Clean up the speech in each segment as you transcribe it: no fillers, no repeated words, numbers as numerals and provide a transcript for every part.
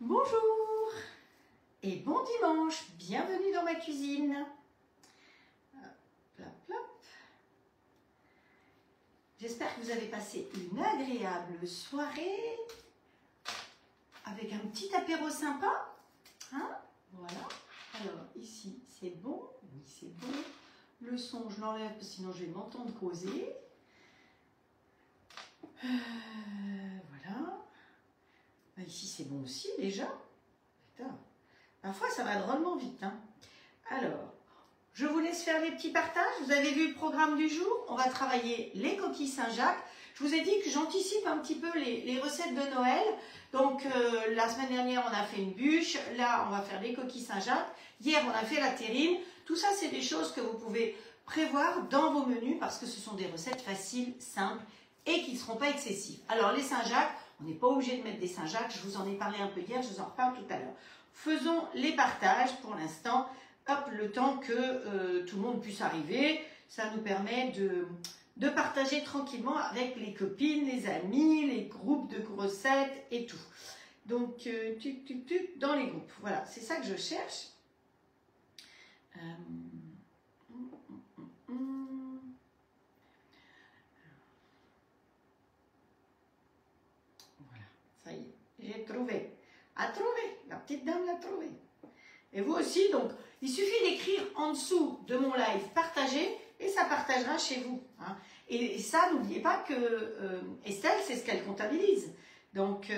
Bonjour et bon dimanche, bienvenue dans ma cuisine. Plop, plop. J'espère que vous avez passé une agréable soirée avec un petit apéro sympa. Hein? Voilà. Alors ici c'est bon, oui c'est bon. Le son je l'enlève sinon je vais m'entendre causer. Voilà. Ici c'est bon aussi déjà. Putain. Parfois ça va drôlement vite. Hein. Alors, je vous laisse faire les petits partages. Vous avez vu le programme du jour. On va travailler les coquilles Saint-Jacques. Je vous ai dit que j'anticipe un petit peu les recettes de Noël. Donc la semaine dernière on a fait une bûche. Là on va faire les coquilles Saint-Jacques. Hier on a fait la terrine. Tout ça c'est des choses que vous pouvez prévoir dans vos menus parce que ce sont des recettes faciles, simples et qui ne seront pas excessives. Alors les Saint-Jacques, on n'est pas obligé de mettre des Saint-Jacques, je vous en ai parlé un peu hier, je vous en reparle tout à l'heure. Faisons les partages pour l'instant, hop, le temps que tout le monde puisse arriver. Ça nous permet de partager tranquillement avec les copines, les amis, les groupes de recettes et tout. Donc, dans les groupes. Voilà, c'est ça que je cherche. Ça y est, j'ai trouvé. A trouvé, la petite dame l'a trouvé. Et vous aussi, donc, il suffit d'écrire en dessous de mon live « Partagez » et ça partagera chez vous. Hein. Et ça, n'oubliez pas que Estelle, c'est ce qu'elle comptabilise. Donc,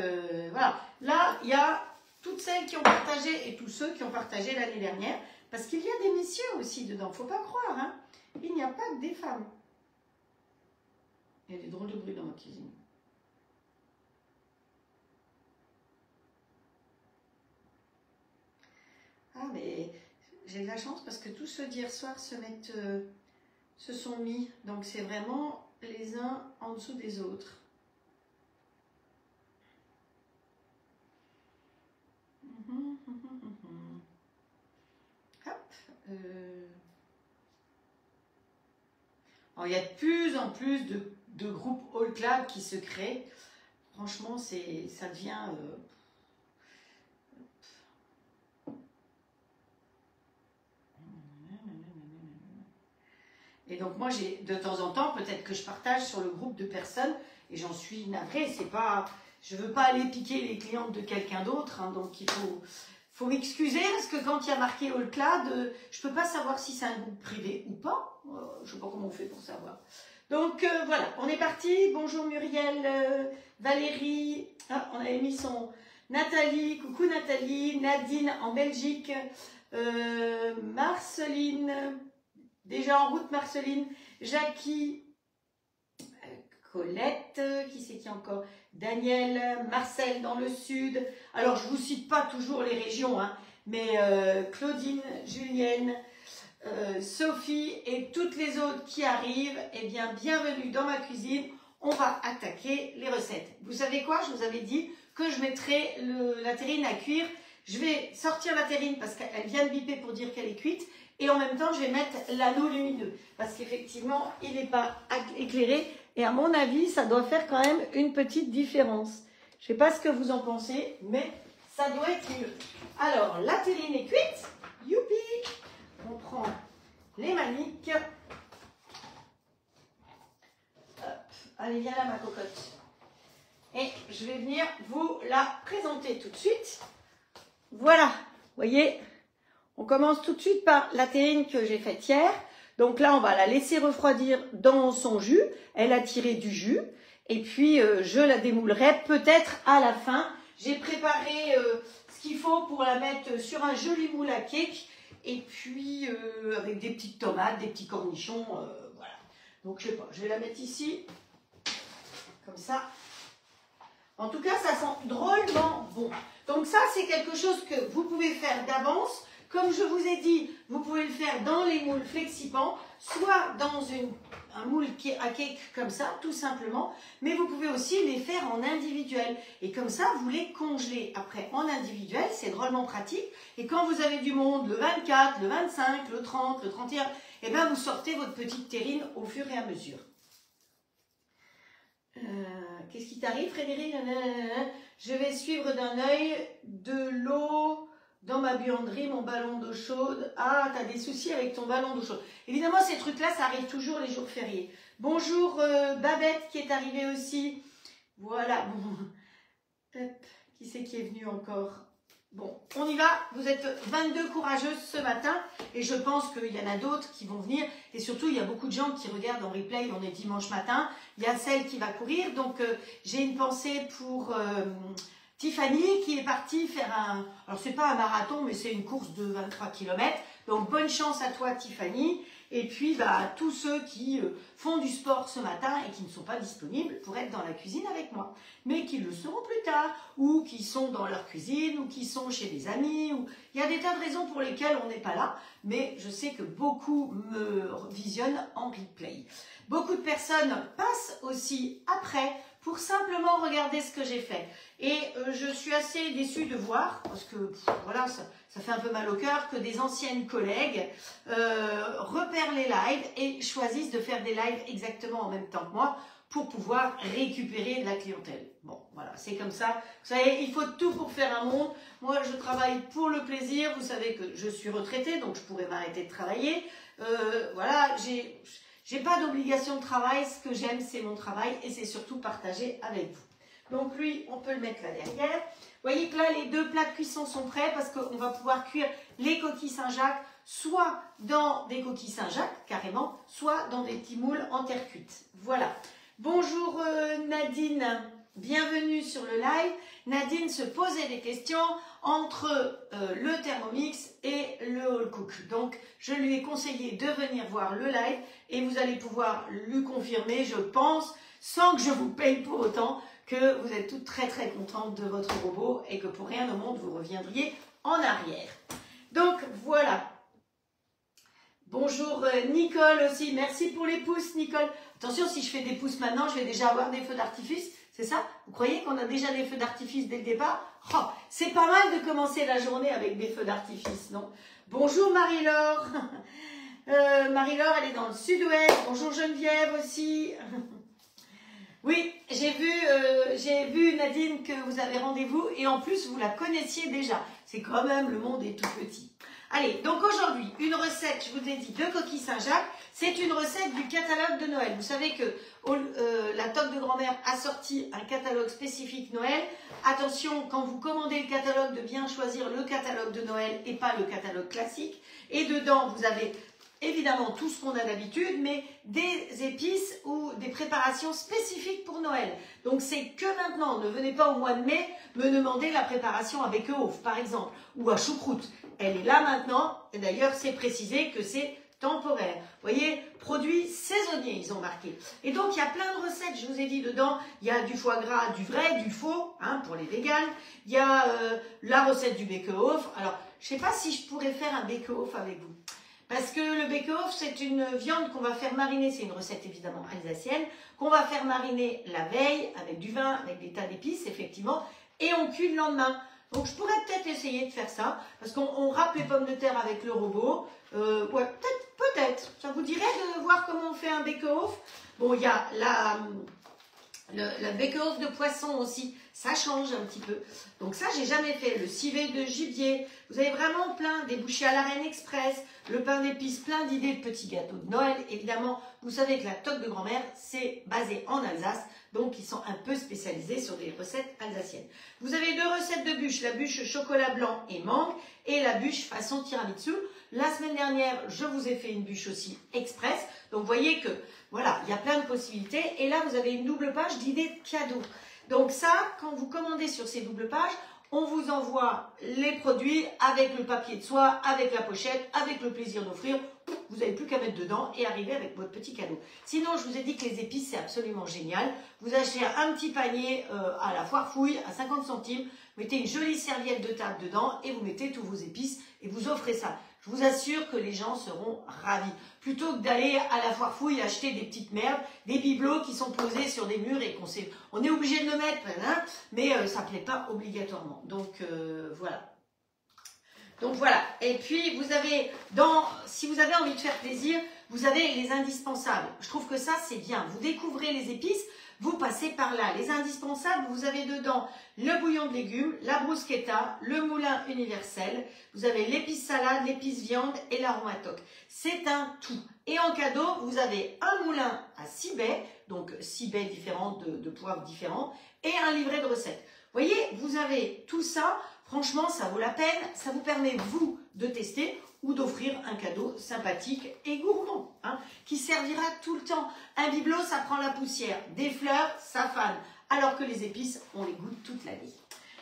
voilà. Là, il y a toutes celles qui ont partagé et tous ceux qui ont partagé l'année dernière. Parce qu'il y a des messieurs aussi dedans, il ne faut pas croire. Hein. Il n'y a pas que des femmes. Il y a des drôles de bruit dans ma cuisine. Ah, mais j'ai de la chance parce que tous ceux d'hier soir se sont mis. Donc, c'est vraiment les uns en dessous des autres. Hop. Alors, il y a de plus en plus de groupes All Club qui se créent. Franchement, ça devient... Et donc moi, de temps en temps, peut-être que je partage sur le groupe de personnes, et j'en suis navrée, c'est pas, je veux pas aller piquer les clientes de quelqu'un d'autre, hein, donc il faut m'excuser, parce que quand il y a marqué All Clad, je peux pas savoir si c'est un groupe privé ou pas, je sais pas comment on fait pour savoir. Donc voilà, on est parti, bonjour Muriel, Valérie, ah, on avait mis son Nathalie, coucou Nathalie, Nadine en Belgique, Marceline, déjà en route Marceline, Jackie, Colette, qui c'est qui encore, Daniel, Marcel dans le sud. Alors je ne vous cite pas toujours les régions, hein, mais Claudine, Julienne, Sophie et toutes les autres qui arrivent, eh bien bienvenue dans ma cuisine. On va attaquer les recettes. Vous savez quoi? Je vous avais dit que je mettrais la terrine à cuire. Je vais sortir la terrine parce qu'elle vient de biper pour dire qu'elle est cuite. Et en même temps, je vais mettre l'anneau lumineux parce qu'effectivement, il n'est pas éclairé. Et à mon avis, ça doit faire quand même une petite différence. Je ne sais pas ce que vous en pensez, mais ça doit être mieux. Alors, la terrine est cuite. Youpi! On prend les maniques. Hop. Allez, viens là, ma cocotte. Et je vais venir vous la présenter tout de suite. Voilà, vous voyez, on commence tout de suite par la terrine que j'ai faite hier. Donc là, on va la laisser refroidir dans son jus. Elle a tiré du jus. Et puis, je la démoulerai peut-être à la fin. J'ai préparé ce qu'il faut pour la mettre sur un joli moule à cake. Et puis, avec des petites tomates, des petits cornichons. Voilà. Donc, je sais pas, je vais la mettre ici. Comme ça. En tout cas, ça sent drôlement bon. Donc ça, c'est quelque chose que vous pouvez faire d'avance. Comme je vous ai dit, vous pouvez le faire dans les moules Flexipans, soit dans un moule à cake comme ça, tout simplement. Mais vous pouvez aussi les faire en individuel. Et comme ça, vous les congelez après en individuel. C'est drôlement pratique. Et quand vous avez du monde, le 24, le 25, le 30, le 31, eh bien, vous sortez votre petite terrine au fur et à mesure. Qu'est-ce qui t'arrive, Frédéric? Je vais suivre d'un œil de l'eau dans ma buanderie, mon ballon d'eau chaude. Ah, tu as des soucis avec ton ballon d'eau chaude. Évidemment, ces trucs-là, ça arrive toujours les jours fériés. Bonjour Babette qui est arrivée aussi. Voilà, bon. Hop. Qui c'est qui est venu encore? Bon, on y va. Vous êtes 22 courageuses ce matin et je pense qu'il y en a d'autres qui vont venir. Et surtout, il y a beaucoup de gens qui regardent en replay. On est dimanche matin. Il y a celle qui va courir. Donc, j'ai une pensée pour Tiffany qui est partie faire un... Alors, c'est pas un marathon, mais c'est une course de 23 km. Donc, bonne chance à toi, Tiffany. Et puis, bah, tous ceux qui font du sport ce matin et qui ne sont pas disponibles pour être dans la cuisine avec moi, mais qui le seront plus tard, ou qui sont dans leur cuisine, ou qui sont chez des amis. Ou... Il y a des tas de raisons pour lesquelles on n'est pas là, mais je sais que beaucoup me visionnent en replay. Beaucoup de personnes passent aussi après pour simplement regarder ce que j'ai fait. Et je suis assez déçue de voir, parce que voilà, ça fait un peu mal au cœur, que des anciennes collègues repèrent les lives et choisissent de faire des lives exactement en même temps que moi pour pouvoir récupérer de la clientèle. Bon, voilà, c'est comme ça. Vous savez, il faut tout pour faire un monde. Moi, je travaille pour le plaisir. Vous savez que je suis retraitée, donc je pourrais m'arrêter de travailler. Voilà, j'ai pas d'obligation de travail. Ce que j'aime, c'est mon travail et c'est surtout partager avec vous. Donc lui, on peut le mettre là derrière. Vous voyez que là, les deux plats de cuisson sont prêts parce qu'on va pouvoir cuire les coquilles Saint-Jacques soit dans des coquilles Saint-Jacques, carrément, soit dans des petits moules en terre cuite. Voilà. Bonjour Nadine, bienvenue sur le live. Nadine se posait des questions entre le Thermomix et le All Cook. Donc, je lui ai conseillé de venir voir le live et vous allez pouvoir lui confirmer, je pense, sans que je vous paye pour autant, que vous êtes toutes très très contentes de votre robot et que pour rien au monde vous reviendriez en arrière. Donc voilà. Bonjour Nicole aussi, merci pour les pouces Nicole. Attention, si je fais des pouces maintenant, je vais déjà avoir des feux d'artifice, c'est ça? Vous croyez qu'on a déjà des feux d'artifice dès le départ? Oh, c'est pas mal de commencer la journée avec des feux d'artifice, non? Bonjour Marie-Laure. Marie-Laure, elle est dans le sud-ouest. Bonjour Geneviève aussi. Oui, j'ai vu Nadine que vous avez rendez-vous et en plus vous la connaissiez déjà. C'est quand même, le monde est tout petit. Allez, donc aujourd'hui, une recette, je vous ai dit, de coquilles Saint-Jacques. C'est une recette du catalogue de Noël. Vous savez que la Toque de grand-mère a sorti un catalogue spécifique Noël. Attention, quand vous commandez le catalogue, de bien choisir le catalogue de Noël et pas le catalogue classique. Et dedans, vous avez évidemment tout ce qu'on a d'habitude, mais des épices ou des préparations spécifiques pour Noël. Donc c'est que maintenant, ne venez pas au mois de mai me demander la préparation à Bekehof par exemple, ou à choucroute. Elle est là maintenant, et d'ailleurs c'est précisé que c'est temporaire. Vous voyez, produits saisonniers, ils ont marqué. Et donc il y a plein de recettes, je vous ai dit dedans, il y a du foie gras, du vrai, du faux, hein, pour les véganes. Il y a la recette du Bekehof. Alors, je ne sais pas si je pourrais faire un Bekehof avec vous. Parce que le Bekehof, c'est une viande qu'on va faire mariner, c'est une recette évidemment alsacienne, qu'on va faire mariner la veille avec du vin, avec des tas d'épices, effectivement, et on cuit le lendemain. Donc je pourrais peut-être essayer de faire ça, parce qu'on râpe les pommes de terre avec le robot. Ouais, peut-être. Ça vous dirait de voir comment on fait un Bekehof? Bon, il y a le Bekehof de poisson aussi, ça change un petit peu. Donc ça, j'ai jamais fait. Le civet de gibier. Vous avez vraiment plein, des bouchées à la reine express, le pain d'épices, plein d'idées de petits gâteaux de Noël. Évidemment, vous savez que la toque de grand-mère, c'est basé en Alsace. Donc, ils sont un peu spécialisés sur des recettes alsaciennes. Vous avez deux recettes de bûches, la bûche chocolat blanc et mangue et la bûche façon tiramisu. La semaine dernière, je vous ai fait une bûche aussi express. Donc, vous voyez que, voilà, il y a plein de possibilités. Et là, vous avez une double page d'idées de cadeaux. Donc ça, quand vous commandez sur ces doubles pages, on vous envoie les produits avec le papier de soie, avec la pochette, avec le plaisir d'offrir. Vous n'avez plus qu'à mettre dedans et arriver avec votre petit cadeau. Sinon, je vous ai dit que les épices, c'est absolument génial. Vous achetez un petit panier à la foire fouille à 50 centimes, mettez une jolie serviette de table dedans et vous mettez tous vos épices et vous offrez ça. Je vous assure que les gens seront ravis. Plutôt que d'aller à la foire fouille acheter des petites merdes, des bibelots qui sont posés sur des murs et on est obligé de le mettre, hein, mais ça ne plaît pas obligatoirement. Donc voilà. Donc voilà. Et puis vous avez, si vous avez envie de faire plaisir, vous avez les indispensables. Je trouve que ça c'est bien. Vous découvrez les épices. vous passez par là. Les indispensables, vous avez dedans le bouillon de légumes, la bruschetta, le moulin universel, vous avez l'épice salade, l'épice viande et l'aromatoc. C'est un tout. Et en cadeau, vous avez un moulin à 6 baies, donc 6 baies différentes de poivres différents, et un livret de recettes. Vous voyez, vous avez tout ça. Franchement, ça vaut la peine. Ça vous permet, vous, de tester ou d'offrir un cadeau sympathique et gourmand, hein, qui servira tout le temps. Un bibelot, ça prend la poussière. Des fleurs, ça fane. Alors que les épices, on les goûte toute la vie.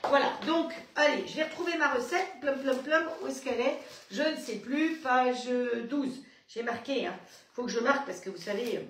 Voilà, donc, allez, je vais retrouver ma recette. Plum, plum, plum, où est-ce qu'elle est? Je ne sais plus, page 12. J'ai marqué, hein. Faut que je marque parce que vous savez,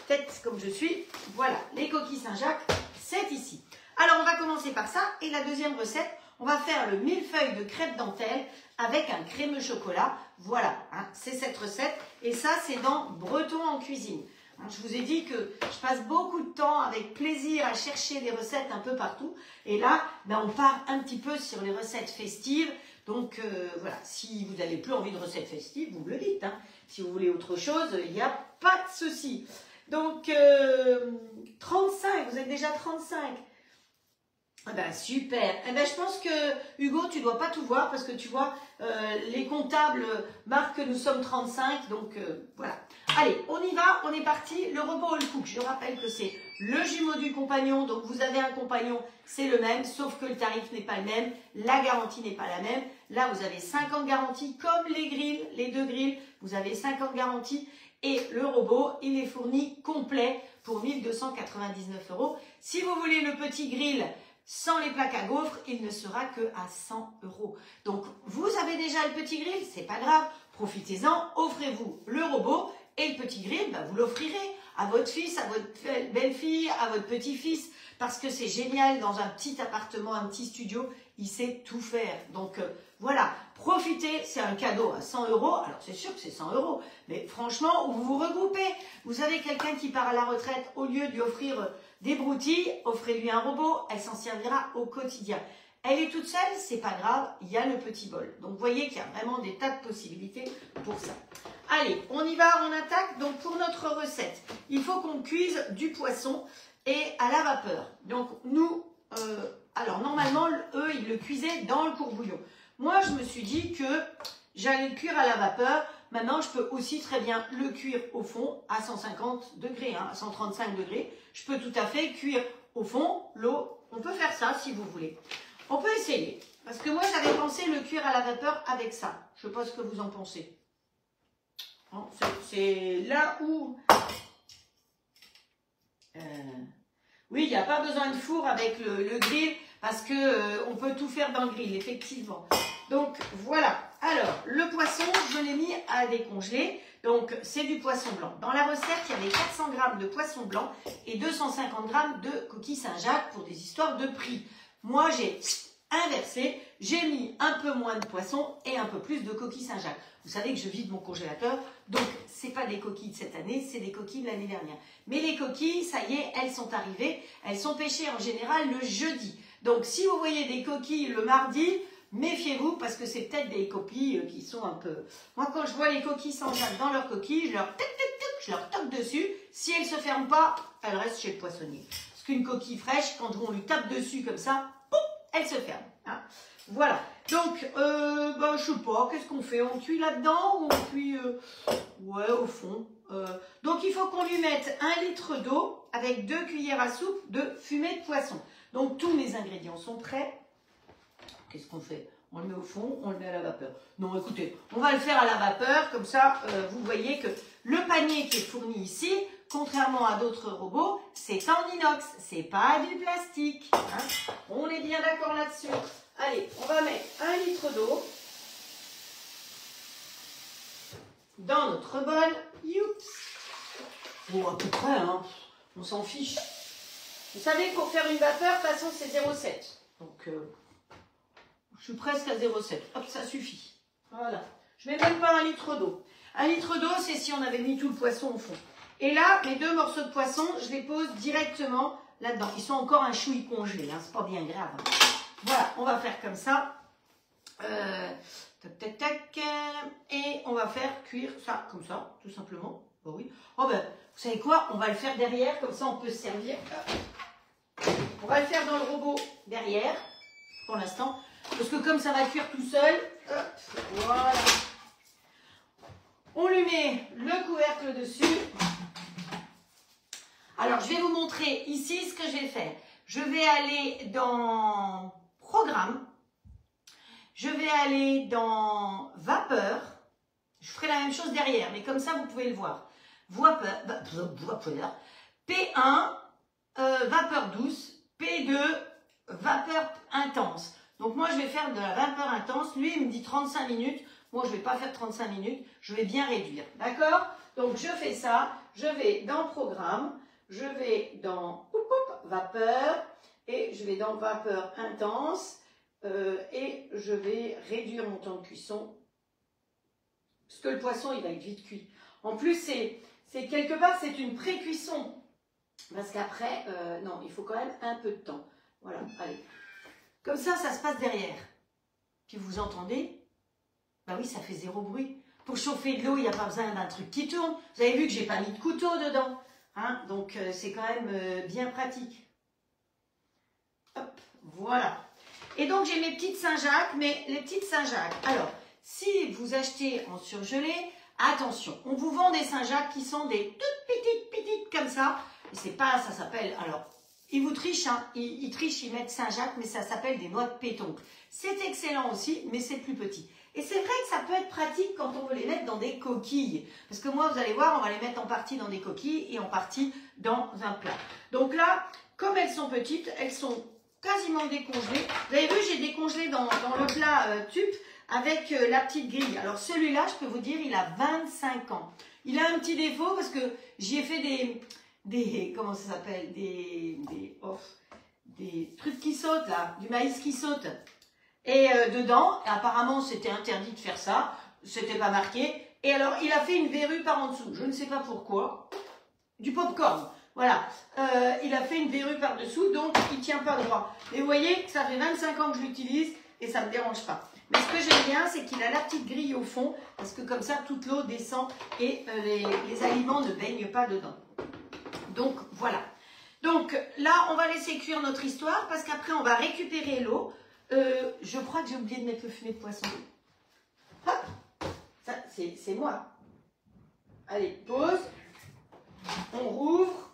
tête comme je suis. Voilà, les coquilles Saint-Jacques, c'est ici. Alors, on va commencer par ça. Et la deuxième recette, on va faire le millefeuille de crêpe dentelle avec un crémeux chocolat. Voilà, hein, c'est cette recette. Et ça, c'est dans Breton en cuisine. Hein, je vous ai dit que je passe beaucoup de temps avec plaisir à chercher des recettes un peu partout. Et là, ben, on part un petit peu sur les recettes festives. Donc, voilà, si vous n'avez plus envie de recettes festives, vous me le dites. Hein. Si vous voulez autre chose, il n'y a pas de souci. Donc, 35, vous êtes déjà 35. Ah ben super. Eh ben, je pense que Hugo, tu dois pas tout voir parce que tu vois, les comptables marquent que nous sommes 35. Donc voilà. Allez, on y va, on est parti. Le robot All Cook, je rappelle que c'est le jumeau du compagnon. Donc vous avez un compagnon, c'est le même, sauf que le tarif n'est pas le même. La garantie n'est pas la même. Là, vous avez 5 ans de garantie, comme les grilles, les deux grilles. Vous avez 5 ans de garantie. Et le robot, il est fourni complet pour 1 299 €. Si vous voulez le petit grill, sans les plaques à gaufres, il ne sera que à 100 €. Donc, vous avez déjà le petit grill, c'est pas grave, profitez-en, offrez-vous le robot et le petit grill, bah, vous l'offrirez à votre fils, à votre belle-fille, à votre petit-fils, parce que c'est génial dans un petit appartement, un petit studio, il sait tout faire. Donc, voilà, profitez, c'est un cadeau à 100 €. Alors, c'est sûr que c'est 100 €, mais franchement, vous vous regroupez. Vous avez quelqu'un qui part à la retraite, au lieu de lui offrir des broutilles, offrez-lui un robot, elle s'en servira au quotidien. Elle est toute seule, c'est pas grave, il y a le petit bol. Donc, vous voyez qu'il y a vraiment des tas de possibilités pour ça. Allez, on y va, on attaque. Donc, pour notre recette, il faut qu'on cuise du poisson et à la vapeur. Donc, nous, alors normalement, eux, ils le cuisaient dans le courbouillon. Moi, je me suis dit que j'allais le cuire à la vapeur. Maintenant, je peux aussi très bien le cuire au fond à 150 degrés, hein, à 135 degrés. Je peux tout à fait cuire au fond l'eau. On peut faire ça si vous voulez. On peut essayer. Parce que moi, j'avais pensé le cuire à la vapeur avec ça. Je ne sais pas ce que vous en pensez. C'est là où... Oui, il n'y a pas besoin de four avec le grill parce que on peut tout faire dans le grill, effectivement. Donc, voilà. Alors, le poisson, je l'ai mis à décongeler. Donc, c'est du poisson blanc. Dans la recette, il y avait 400 g de poisson blanc et 250 g de coquilles Saint-Jacques pour des histoires de prix. Moi, j'ai inversé. J'ai mis un peu moins de poisson et un peu plus de coquilles Saint-Jacques. Vous savez que je vide mon congélateur, donc ce n'est pas des coquilles de cette année, c'est des coquilles de l'année dernière. Mais les coquilles, ça y est, elles sont arrivées. Elles sont pêchées en général le jeudi. Donc, si vous voyez des coquilles le mardi, méfiez-vous parce que c'est peut-être des coquilles qui sont un peu... Moi, quand je vois les coquilles Saint-Jacques dans leurs coquilles, je leur toque dessus. Si elles ne se ferment pas, elles restent chez le poissonnier. Parce qu'une coquille fraîche, quand on lui tape dessus comme ça, pouf, elle se ferme. Hein. Voilà. Donc, je sais pas, qu'est-ce qu'on fait? On cuit là-dedans ou on cuit ouais, au fond. Donc, il faut qu'on lui mette 1 litre d'eau avec 2 cuillères à soupe de fumée de poisson. Donc, tous mes ingrédients sont prêts. Qu'est-ce qu'on fait? On le met au fond, on le met à la vapeur. Non, écoutez, on va le faire à la vapeur. Comme ça, vous voyez que le panier qui est fourni ici, contrairement à d'autres robots, c'est en inox. C'est pas du plastique. Hein. On est bien d'accord là-dessus. Allez, on va mettre 1 litre d'eau dans notre bol. Youps. Bon, à peu près, hein. On s'en fiche. Vous savez, pour faire une vapeur, de toute façon, c'est 0,7. Donc, je suis presque à 0,7. Hop, ça suffit. Voilà. Je ne mets même pas 1 litre d'eau. 1 litre d'eau, c'est si on avait mis tout le poisson au fond. Et là, mes 2 morceaux de poisson, je les pose directement là-dedans. Ils sont encore un chouï congelés, hein. C'est pas bien grave. Voilà, on va faire comme ça. Tac, tac, tac. Et on va faire cuire ça comme ça, tout simplement. Oh oui. Oh ben, vous savez quoi? On va le faire derrière, comme ça on peut se servir. On va le faire dans le robot derrière, pour l'instant. Parce que comme ça va cuire tout seul, voilà. On lui met le couvercle dessus. Alors, je vais vous montrer ici ce que je vais faire. Je vais aller dans Programme. Je vais aller dans Vapeur. Je ferai la même chose derrière, mais comme ça, vous pouvez le voir. Vapeur. P1, vapeur douce. P2, vapeur intense. Donc, moi, je vais faire de la vapeur intense. Lui, il me dit 35 minutes. Moi, je ne vais pas faire 35 minutes. Je vais bien réduire. D'accord? Donc, je fais ça. Je vais dans Programme. Je vais dans Vapeur. Et je vais dans Vapeur intense. Et je vais réduire mon temps de cuisson. Parce que le poisson, il va être vite cuit. En plus, c'est quelque part, c'est une pré-cuisson. Parce qu'après, non, il faut quand même un peu de temps. Voilà, allez. Comme ça se passe derrière. Puis vous entendez? Bah oui, ça fait zéro bruit. Pour chauffer de l'eau, il n'y a pas besoin d'un truc qui tourne. Vous avez vu que j'ai pas mis de couteau dedans. Hein? Donc, c'est quand même bien pratique. Hop, voilà. Et donc, j'ai mes petites Saint-Jacques, mais les petites Saint-Jacques. Alors, si vous achetez en surgelé, attention, on vous vend des Saint-Jacques qui sont des toutes petites comme ça. Et c'est pas, ça s'appelle, alors, ils vous trichent, hein, ils trichent, ils mettent Saint-Jacques, mais ça s'appelle des noix de pétoncle. C'est excellent aussi, mais c'est plus petit. Et c'est vrai que ça peut être pratique quand on veut les mettre dans des coquilles. Parce que moi, vous allez voir, on va les mettre en partie dans des coquilles et en partie dans un plat. Donc là, comme elles sont petites, elles sont quasiment décongelées. Vous avez vu, j'ai décongelé dans le plat tube avec la petite grille. Alors celui-là, je peux vous dire, il a 25 ans. Il a un petit défaut parce que j'y ai fait des comment ça s'appelle, des trucs qui sautent là, du maïs qui saute. Et dedans, apparemment, c'était interdit de faire ça. C'était pas marqué. Et alors, il a fait une verrue par en dessous. Je ne sais pas pourquoi. Du popcorn. Voilà. Il a fait une verrue par-dessous, donc il ne tient pas droit. Et vous voyez, ça fait 25 ans que je l'utilise et ça ne me dérange pas. Mais ce que j'aime bien, c'est qu'il a la petite grille au fond, parce que comme ça, toute l'eau descend et les aliments ne baignent pas dedans. Donc, voilà. Donc, là, on va laisser cuire notre histoire, parce qu'après, on va récupérer l'eau. Je crois que j'ai oublié de mettre le fumet de poisson. Hop, ça, c'est moi. Allez, pause. On rouvre.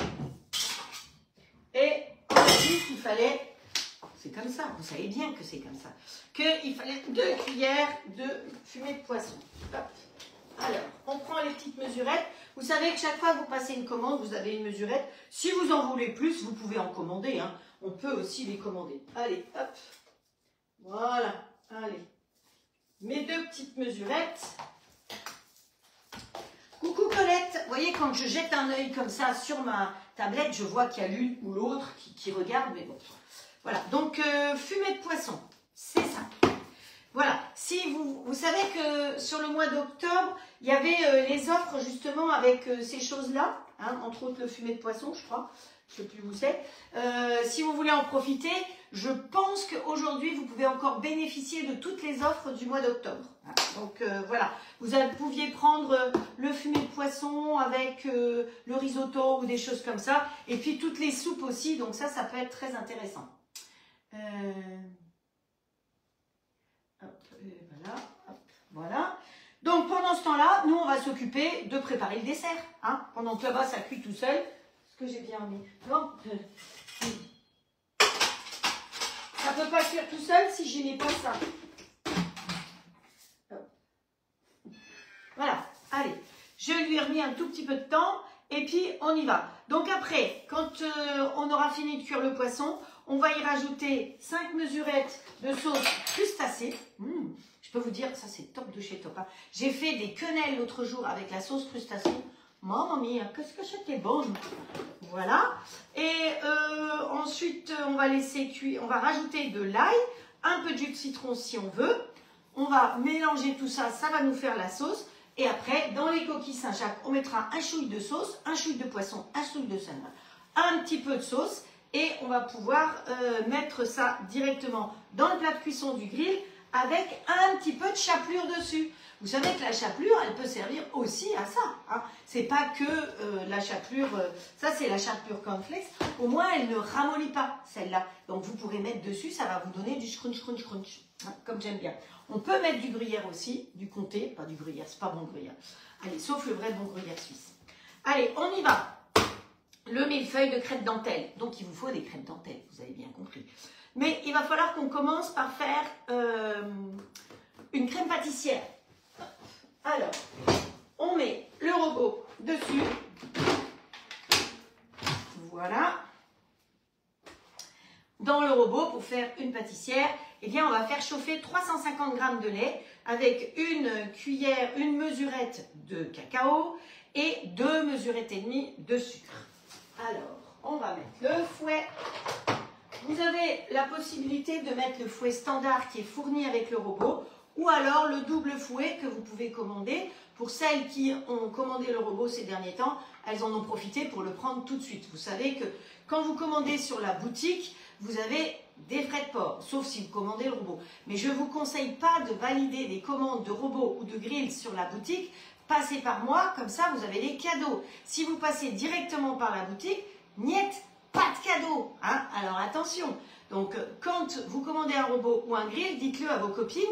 Et on a dit qu'il fallait, c'est comme ça, vous savez bien que c'est comme ça, qu'il fallait 2 cuillères de fumet de poisson. Hop. Alors, on prend les petites mesurettes. Vous savez que chaque fois que vous passez une commande, vous avez une mesurette. Si vous en voulez plus, vous pouvez en commander. Hein. On peut aussi les commander. Allez, hop. Voilà, allez. Mes 2 petites mesurettes. Coucou Colette. Vous voyez, quand je jette un œil comme ça sur ma tablette, je vois qu'il y a l'une ou l'autre qui regarde. Mais bon, voilà. Donc, fumet de poisson, c'est ça. Voilà. Si vous savez que sur le mois d'octobre, il y avait les offres justement avec ces choses-là. Hein, entre autres, le fumet de poisson, je crois. Je ne sais plus où c'est. Si vous voulez en profiter, je pense qu'aujourd'hui, vous pouvez encore bénéficier de toutes les offres du mois d'octobre. Donc voilà, vous pouviez prendre le fumet de poisson avec le risotto ou des choses comme ça. Et puis toutes les soupes aussi, donc ça peut être très intéressant. Hop, voilà, hop, voilà. Donc pendant ce temps-là, nous on va s'occuper de préparer le dessert. Hein, pendant que là-bas, ça cuit tout seul. Est-ce que j'ai bien mis? Non. Ça ne peut pas cuire tout seul si je n'ai pas ça. Voilà, allez. Je lui ai remis un tout petit peu de temps et puis on y va. Donc après, quand on aura fini de cuire le poisson, on va y rajouter 5 mesurettes de sauce crustacée. Je peux vous dire, ça c'est top de chez top. Hein. J'ai fait des quenelles l'autre jour avec la sauce crustacée. Maman mia, qu'est-ce que c'était bon. Voilà. Et ensuite, on va laisser cuire, on va rajouter de l'ail, un peu de jus de citron si on veut. On va mélanger tout ça, ça va nous faire la sauce. Et après, dans les coquilles Saint-Jacques, on mettra un chouille de sauce, un chouille de poisson, un chouille de salmon, un petit peu de sauce. Et on va pouvoir mettre ça directement dans le plat de cuisson du grill avec un petit peu de chapelure dessus. Vous savez que la chapelure, elle peut servir aussi à ça. Hein. C'est pas que la chapelure, ça c'est la chapelure cornflakes. Au moins, elle ne ramollit pas celle-là. Donc vous pourrez mettre dessus, ça va vous donner du crunch, crunch, crunch, hein, comme j'aime bien. On peut mettre du gruyère aussi, du comté, pas du gruyère, c'est pas bon gruyère. Allez, sauf le vrai bon gruyère suisse. Allez, on y va. Le millefeuille de crêpe dentelle. Donc il vous faut des crêpes dentelles, vous avez bien compris. Mais il va falloir qu'on commence par faire une crème pâtissière. Alors, on met le robot dessus. Voilà. Dans le robot, pour faire une pâtissière, eh bien, on va faire chauffer 350 g de lait avec une cuillère, une mesurette de cacao et 2 mesurettes et demie de sucre. Alors, on va mettre le fouet. Vous avez la possibilité de mettre le fouet standard qui est fourni avec le robot ou alors le double fouet que vous pouvez commander. Pour celles qui ont commandé le robot ces derniers temps, elles en ont profité pour le prendre tout de suite. Vous savez que quand vous commandez sur la boutique, vous avez des frais de port, sauf si vous commandez le robot. Mais je ne vous conseille pas de valider des commandes de robots ou de grilles sur la boutique. Passez par moi, comme ça vous avez des cadeaux. Si vous passez directement par la boutique, niet, pas de cadeau. Hein? Alors attention. Donc quand vous commandez un robot ou un grill, dites-le à vos copines,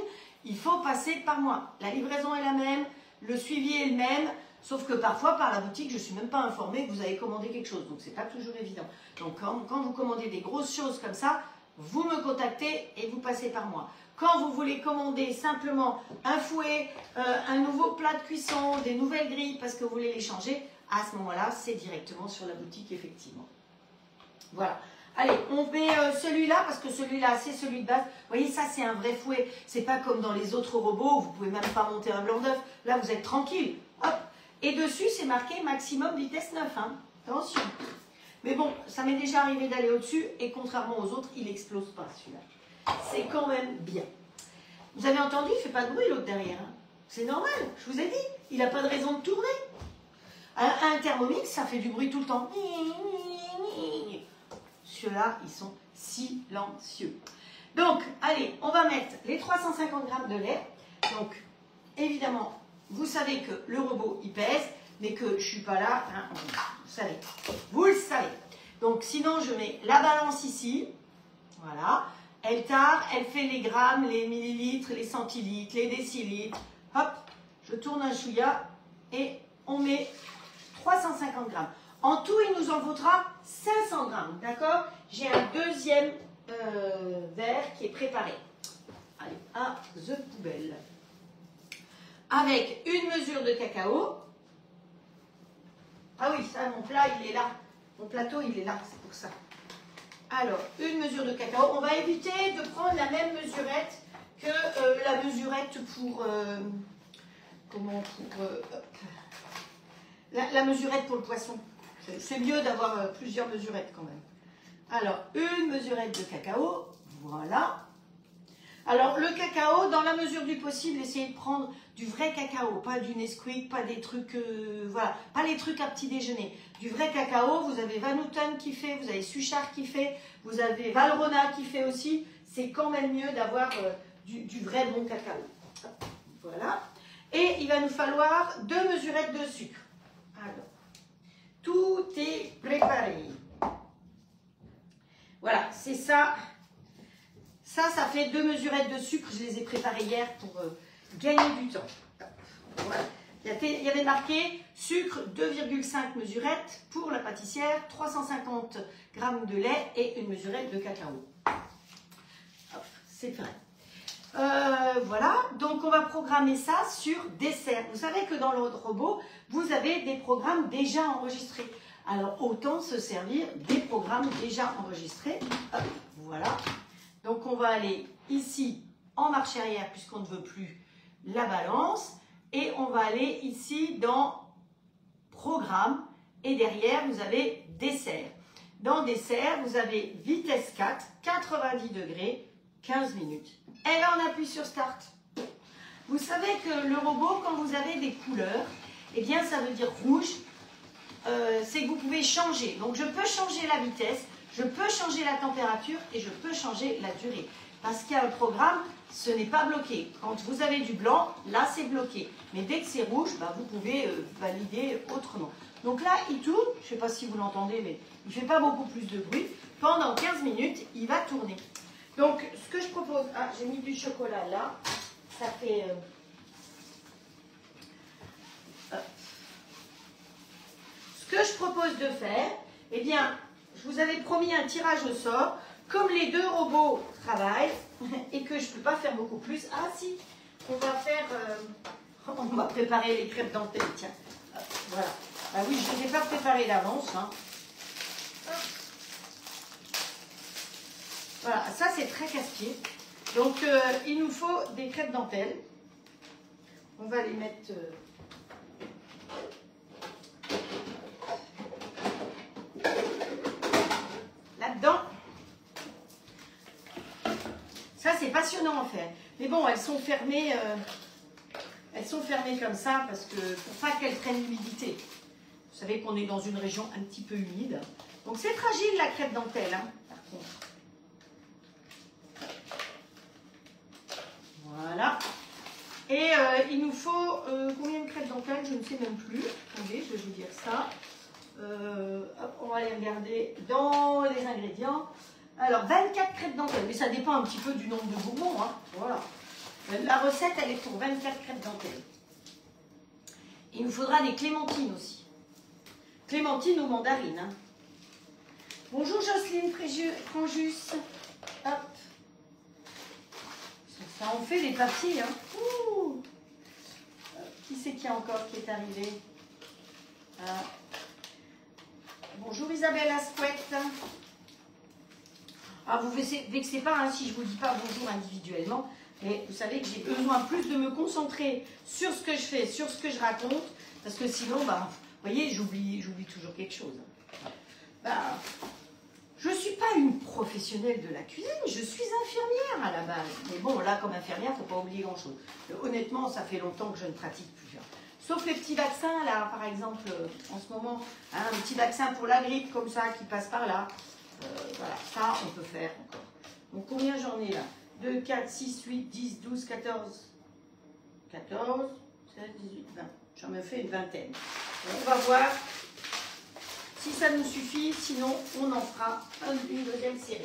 il faut passer par moi. La livraison est la même, le suivi est le même, sauf que parfois par la boutique, je ne suis même pas informée que vous avez commandé quelque chose. Donc c'est pas toujours évident. Donc quand vous commandez des grosses choses comme ça, vous me contactez et vous passez par moi. Quand vous voulez commander simplement un fouet, un nouveau plat de cuisson, des nouvelles grilles parce que vous voulez les changer, à ce moment-là, c'est directement sur la boutique, effectivement. Voilà. Allez, on met celui-là parce que celui-là, c'est celui de base. Vous voyez, ça, c'est un vrai fouet. C'est pas comme dans les autres robots où vous pouvez même pas monter un blanc d'œuf. Là, vous êtes tranquille. Hop. Et dessus, c'est marqué maximum vitesse 9. Hein. Attention. Mais bon, ça m'est déjà arrivé d'aller au-dessus et contrairement aux autres, il n'explose pas celui-là. C'est quand même bien. Vous avez entendu, il ne fait pas de bruit l'autre derrière. Hein. C'est normal, je vous ai dit. Il n'a pas de raison de tourner. Un Thermomix, ça fait du bruit tout le temps. Ceux-là, ils sont silencieux. Donc, allez, on va mettre les 350 g de lait. Donc, évidemment, vous savez que le robot, il pèse, mais que je ne suis pas là. Hein, vous savez. Vous le savez. Donc, sinon, je mets la balance ici. Voilà. Elle tare, elle fait les grammes, les millilitres, les centilitres, les décilitres. Hop, je tourne un chouïa et on met 350 g. En tout, il nous en vaudra 500 g, d'accord? J'ai un deuxième verre qui est préparé. Allez, à the poubelle. Avec une mesure de cacao. Ah oui, ça, mon plat, il est là. Mon plateau, il est là, c'est pour ça. Alors, une mesure de cacao. On va éviter de prendre la même mesurette que la mesurette pour... la mesurette pour le poisson. C'est mieux d'avoir plusieurs mesurettes quand même. Alors, une mesurette de cacao. Voilà. Alors, le cacao, dans la mesure du possible, essayez de prendre du vrai cacao, pas du Nesquik, pas des trucs, voilà, pas les trucs à petit déjeuner. Du vrai cacao, vous avez Van Houten qui fait, vous avez Suchard qui fait, vous avez Valrhona qui fait aussi. C'est quand même mieux d'avoir du vrai bon cacao. Voilà. Et il va nous falloir 2 mesurettes de sucre. Alors, tout est préparé. Voilà, c'est ça. Ça fait 2 mesurettes de sucre. Je les ai préparées hier pour gagner du temps. Voilà. Il y avait marqué sucre 2,5 mesurettes pour la pâtissière, 350 g de lait et une mesurette de cacao. C'est vrai. Voilà, donc on va programmer ça sur dessert. Vous savez que dans le robot, vous avez des programmes déjà enregistrés. Alors autant se servir des programmes déjà enregistrés. Hop, voilà. Donc on va aller ici en marche arrière puisqu'on ne veut plus la balance. Et on va aller ici dans programme. Et derrière, vous avez dessert. Dans dessert, vous avez vitesse 4, 90 degrés, 15 minutes. Et là, on appuie sur Start. Vous savez que le robot, quand vous avez des couleurs, eh bien, ça veut dire rouge. C'est que vous pouvez changer. Donc, je peux changer la vitesse, je peux changer la température et je peux changer la durée. parce qu'il y a un programme, ce n'est pas bloqué. Quand vous avez du blanc, là c'est bloqué. Mais dès que c'est rouge, bah, vous pouvez valider autrement. Donc là, il tourne, je ne sais pas si vous l'entendez, mais il ne fait pas beaucoup plus de bruit. Pendant 15 minutes, il va tourner. Donc, ce que je propose, ah, j'ai mis du chocolat là, ça fait... Ce que je propose de faire, eh bien, je vous avais promis un tirage au sort. Comme les deux robots travaillent et que je ne peux pas faire beaucoup plus, ah si, on va faire, on va préparer les crêpes dentelles, tiens, voilà. Ah oui, je ne les ai pas préparées d'avance, hein. Voilà, ça c'est très casse-pied. Donc, il nous faut des crêpes dentelles. On va les mettre... là-dedans. Ça, c'est passionnant à faire. Mais bon, elles sont fermées comme ça parce que pour pas qu'elles prennent l'humidité. Vous savez qu'on est dans une région un petit peu humide. Donc, c'est fragile la crêpe dentelle, hein, par contre. Voilà. Et il nous faut combien de crêpes dentelles? Je ne sais même plus. Attendez, je vais vous dire ça. Hop, on va aller regarder dans les ingrédients. Alors, 24 crêpes dentelles, mais ça dépend un petit peu du nombre de bonbons. Hein. Voilà. La recette, elle est pour 24 crêpes dentelles. Il nous faudra des clémentines aussi. Clémentines ou mandarines. Hein. Bonjour Jocelyne Franjus. Hop. Ça en fait des papiers. Hein. Ouh. Qui c'est qui est arrivé? Bonjour Isabelle Asquette. Ah, vous ne vexez pas hein, si je ne vous dis pas bonjour individuellement, mais vous savez que j'ai besoin plus de me concentrer sur ce que je fais, sur ce que je raconte, parce que sinon, bah, vous voyez, j'oublie toujours quelque chose. Bah, je ne suis pas une professionnelle de la cuisine, je suis infirmière à la base. Mais bon, là, comme infirmière, il ne faut pas oublier grand-chose. Honnêtement, ça fait longtemps que je ne pratique plus. Sauf les petits vaccins, là, par exemple, en ce moment, hein, un petit vaccin pour la grippe, comme ça, qui passe par là. Voilà, ça, on peut faire encore. Donc, combien j'en ai là? 2, 4, 6, 8, 10, 12, 14, 14, 16, 18, 20. J'en me fais une vingtaine. On va voir si ça nous suffit, sinon, on en fera une deuxième série.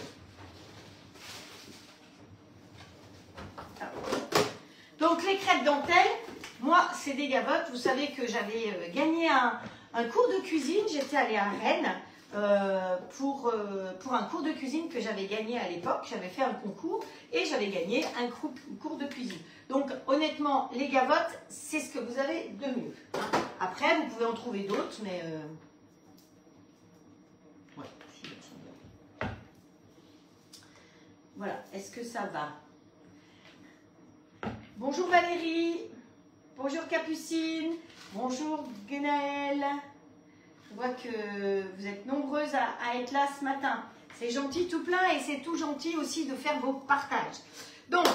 Donc, les crêpes dentelles, moi, c'est des gavottes. Vous savez que j'avais gagné un cours de cuisine. J'étais allée à Rennes pour un cours de cuisine que j'avais gagné à l'époque. J'avais fait un concours et j'avais gagné un cours de cuisine. Donc, honnêtement, les gavottes, c'est ce que vous avez de mieux. Hein. Après, vous pouvez en trouver d'autres, mais... Ouais, voilà, est-ce que ça va? Bonjour Valérie. Bonjour Capucine, bonjour Guenaëlle. Je vois que vous êtes nombreuses à être là ce matin. C'est gentil tout plein et c'est tout gentil aussi de faire vos partages. Donc,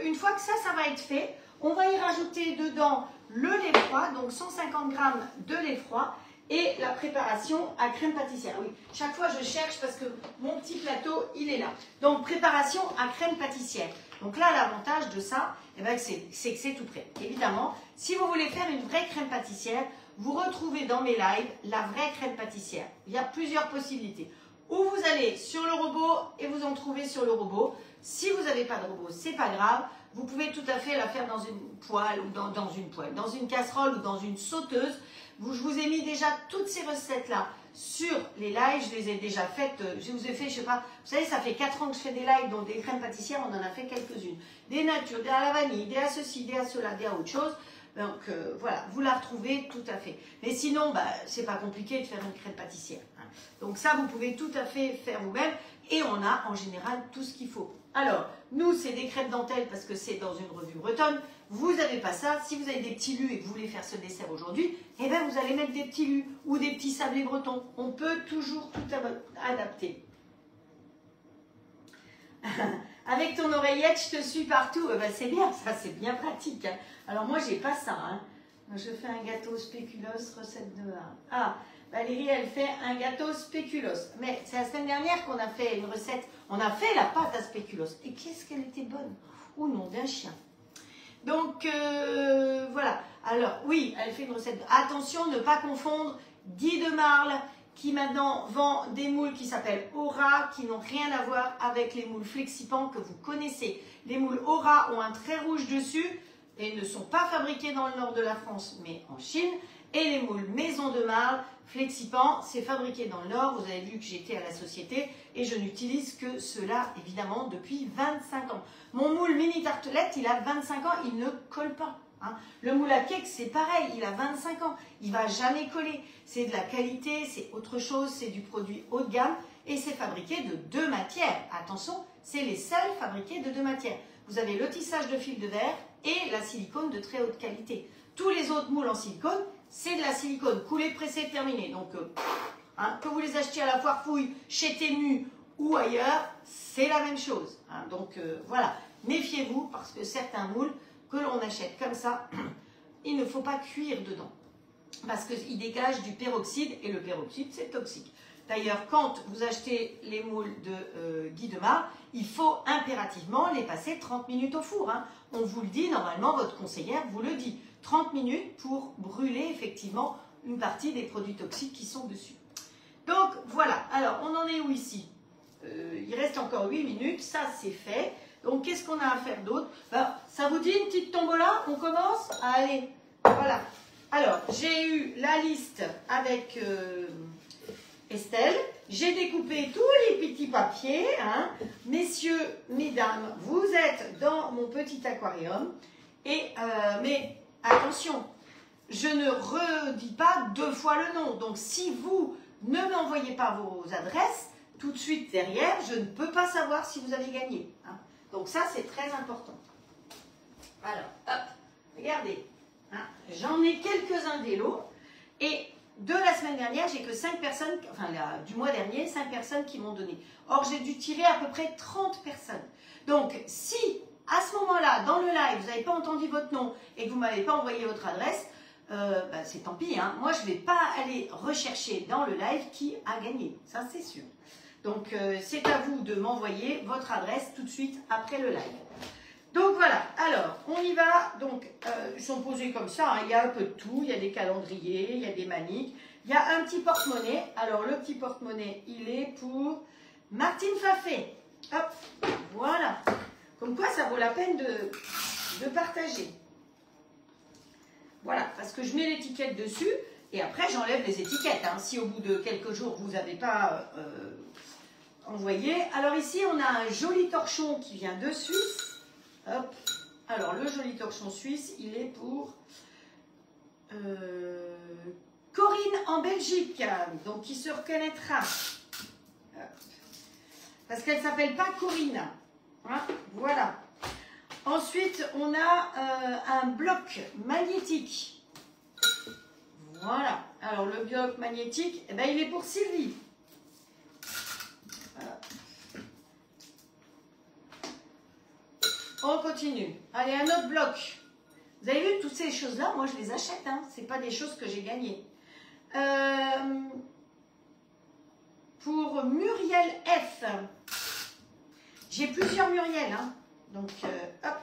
une fois que ça va être fait, on va y rajouter dedans le lait froid, donc 150 g de lait froid et la préparation à crème pâtissière. Oui, chaque fois je cherche parce que mon petit plateau, il est là. Donc, préparation à crème pâtissière. Donc là, l'avantage de ça, eh ben, c'est que c'est tout prêt. Évidemment, si vous voulez faire une vraie crème pâtissière, vous retrouvez dans mes lives la vraie crème pâtissière. Il y a plusieurs possibilités. Ou vous allez sur le robot et vous en trouvez sur le robot. Si vous n'avez pas de robot, c'est pas grave. Vous pouvez tout à fait la faire dans une poêle ou dans une casserole ou dans une sauteuse. Je vous ai mis déjà toutes ces recettes-là sur les lives. Je les ai déjà faites. Je vous ai fait, je sais pas, vous savez, ça fait 4 ans que je fais des lives, donc des crèmes pâtissières, on en a fait quelques-unes. Des natures, des à la vanille, des à ceci, des à cela, des à autre chose. Donc voilà, vous la retrouvez tout à fait. Mais sinon, bah, c'est pas compliqué de faire une crème pâtissière. Hein. Donc ça, vous pouvez tout à fait faire vous-même. Et on a en général tout ce qu'il faut. Alors, nous, c'est des crêpes dentelles parce que c'est dans une revue bretonne. Vous n'avez pas ça. Si vous avez des petits lus et que vous voulez faire ce dessert aujourd'hui, eh bien, vous allez mettre des petits lus ou des petits sablés bretons. On peut toujours tout adapter. Avec ton oreillette, je te suis partout. Ben, c'est bien, ça, c'est bien pratique. Hein. Alors, moi, j'ai pas ça. Hein. Je fais un gâteau spéculoos, recette de 1. Ah, Valérie, elle fait un gâteau spéculoos. Mais c'est la semaine dernière qu'on a fait une recette. On a fait la pâte à spéculoos. Et qu'est-ce qu'elle était bonne. Oh nom d'un chien. Donc, voilà. Alors, oui, elle fait une recette. Attention, ne pas confondre Guy de Marle, qui maintenant vend des moules qui s'appellent Aura, qui n'ont rien à voir avec les moules Flexipant que vous connaissez. Les moules Aura ont un trait rouge dessus et ne sont pas fabriqués dans le nord de la France, mais en Chine. Et les moules Maison de Marle, Flexipant, c'est fabriqué dans le nord. Vous avez vu que j'étais à la société et je n'utilise que cela, évidemment, depuis 25 ans. Mon moule mini tartelette, il a 25 ans, il ne colle pas. Hein. Le moule à cake, c'est pareil, il a 25 ans, il ne va jamais coller. C'est de la qualité, c'est autre chose, c'est du produit haut de gamme et c'est fabriqué de 2 matières. Attention, c'est les seuls fabriqués de 2 matières. Vous avez le tissage de fil de verre et la silicone de très haute qualité. Tous les autres moules en silicone, c'est de la silicone coulée, pressée, terminée. Donc, que vous les achetiez à la foire fouille, chez Temu ou ailleurs, c'est la même chose. Hein. Donc, voilà, méfiez-vous parce que certains moules que l'on achète comme ça, il ne faut pas cuire dedans parce qu'il dégage du peroxyde et le peroxyde, c'est toxique. D'ailleurs, quand vous achetez les moules de Guy de Marle, il faut impérativement les passer 30 minutes au four. Hein. On vous le dit, normalement, votre conseillère vous le dit. 30 minutes pour brûler effectivement une partie des produits toxiques qui sont dessus. Donc, voilà. Alors, on en est où ici? Il reste encore 8 minutes. Ça, c'est fait. Donc, qu'est-ce qu'on a à faire d'autre? Ben, ça vous dit une petite tombola? On commence? Allez, voilà. Alors, j'ai eu la liste avec Estelle. J'ai découpé tous les petits papiers. Hein. Messieurs, mesdames, vous êtes dans mon petit aquarium. Et, mais attention, je ne redis pas 2 fois le nom. Donc, si vous ne m'envoyez pas vos adresses, tout de suite derrière, je ne peux pas savoir si vous avez gagné. Hein. Donc ça, c'est très important. Alors, hop, regardez. Hein, j'en ai quelques-uns des lots. Et de la semaine dernière, j'ai que 5 personnes, enfin du mois dernier, 5 personnes qui m'ont donné. Or, j'ai dû tirer à peu près 30 personnes. Donc, si à ce moment-là, dans le live, vous n'avez pas entendu votre nom et que vous ne m'avez pas envoyé votre adresse, bah, c'est tant pis. Hein. Moi, je ne vais pas aller rechercher dans le live qui a gagné. Ça, c'est sûr. Donc, c'est à vous de m'envoyer votre adresse tout de suite après le live. Donc, voilà. Alors, on y va. Donc, ils sont posés comme ça. Hein. Il y a un peu de tout. Il y a des calendriers, il y a des maniques. Il y a un petit porte-monnaie. Alors, le petit porte-monnaie, il est pour Martine Fafé. Hop, voilà. Comme quoi, ça vaut la peine de partager. Voilà, parce que je mets l'étiquette dessus et après, j'enlève les étiquettes. Hein. Si au bout de quelques jours, vous n'avez pas envoyé. Alors ici, on a un joli torchon qui vient de Suisse. Hop. Alors, le joli torchon suisse, il est pour Corinne en Belgique. Donc, qui se reconnaîtra. Hop. Parce qu'elle ne s'appelle pas Corinne. Hein, voilà. Ensuite, on a un bloc magnétique. Voilà. Alors, le bloc magnétique, eh ben, il est pour Sylvie. Voilà. On continue. Allez, un autre bloc. Vous avez vu, toutes ces choses-là, moi, je les achète. Hein. Ce n'est pas des choses que j'ai gagnées. Pour Muriel F. J'ai plusieurs Muriel. Hein. Donc, hop.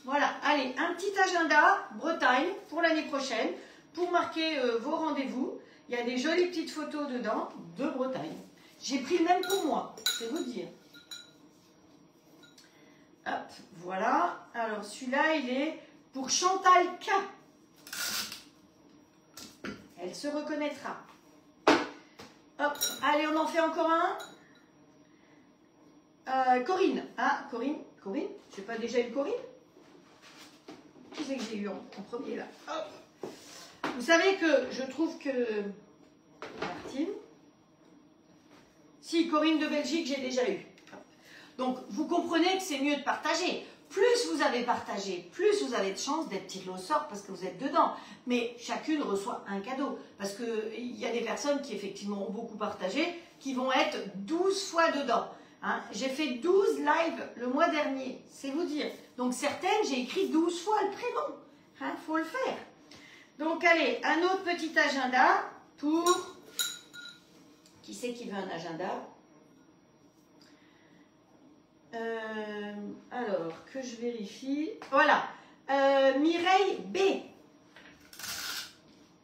Voilà. Allez, un petit agenda Bretagne pour l'année prochaine. Pour marquer vos rendez-vous. Il y a des jolies petites photos dedans de Bretagne. J'ai pris le même pour moi. C'est vous dire. Hop, voilà. Alors, celui-là, il est pour Chantal K. Elle se reconnaîtra. Hop, allez, on en fait encore un. Corinne. Ah, Corinne. Corinne. J'ai pas déjà eu Corinne? Qui c'est que j'ai eu en premier, là? Hop. Vous savez que je trouve que... Martine. Si, Corinne de Belgique, j'ai déjà eu. Donc, vous comprenez que c'est mieux de partager. Plus vous avez partagé, plus vous avez de chances d'être tiré au sort parce que vous êtes dedans. Mais chacune reçoit un cadeau. Parce qu'il y a des personnes qui, effectivement, ont beaucoup partagé, qui vont être 12 fois dedans. Hein. J'ai fait 12 lives le mois dernier, c'est vous dire. Donc, certaines, j'ai écrit 12 fois le prénom. Hein, faut le faire. Donc, allez, un autre petit agenda pour Qui c'est qui veut un agenda? Alors, que je vérifie. Voilà. Mireille B.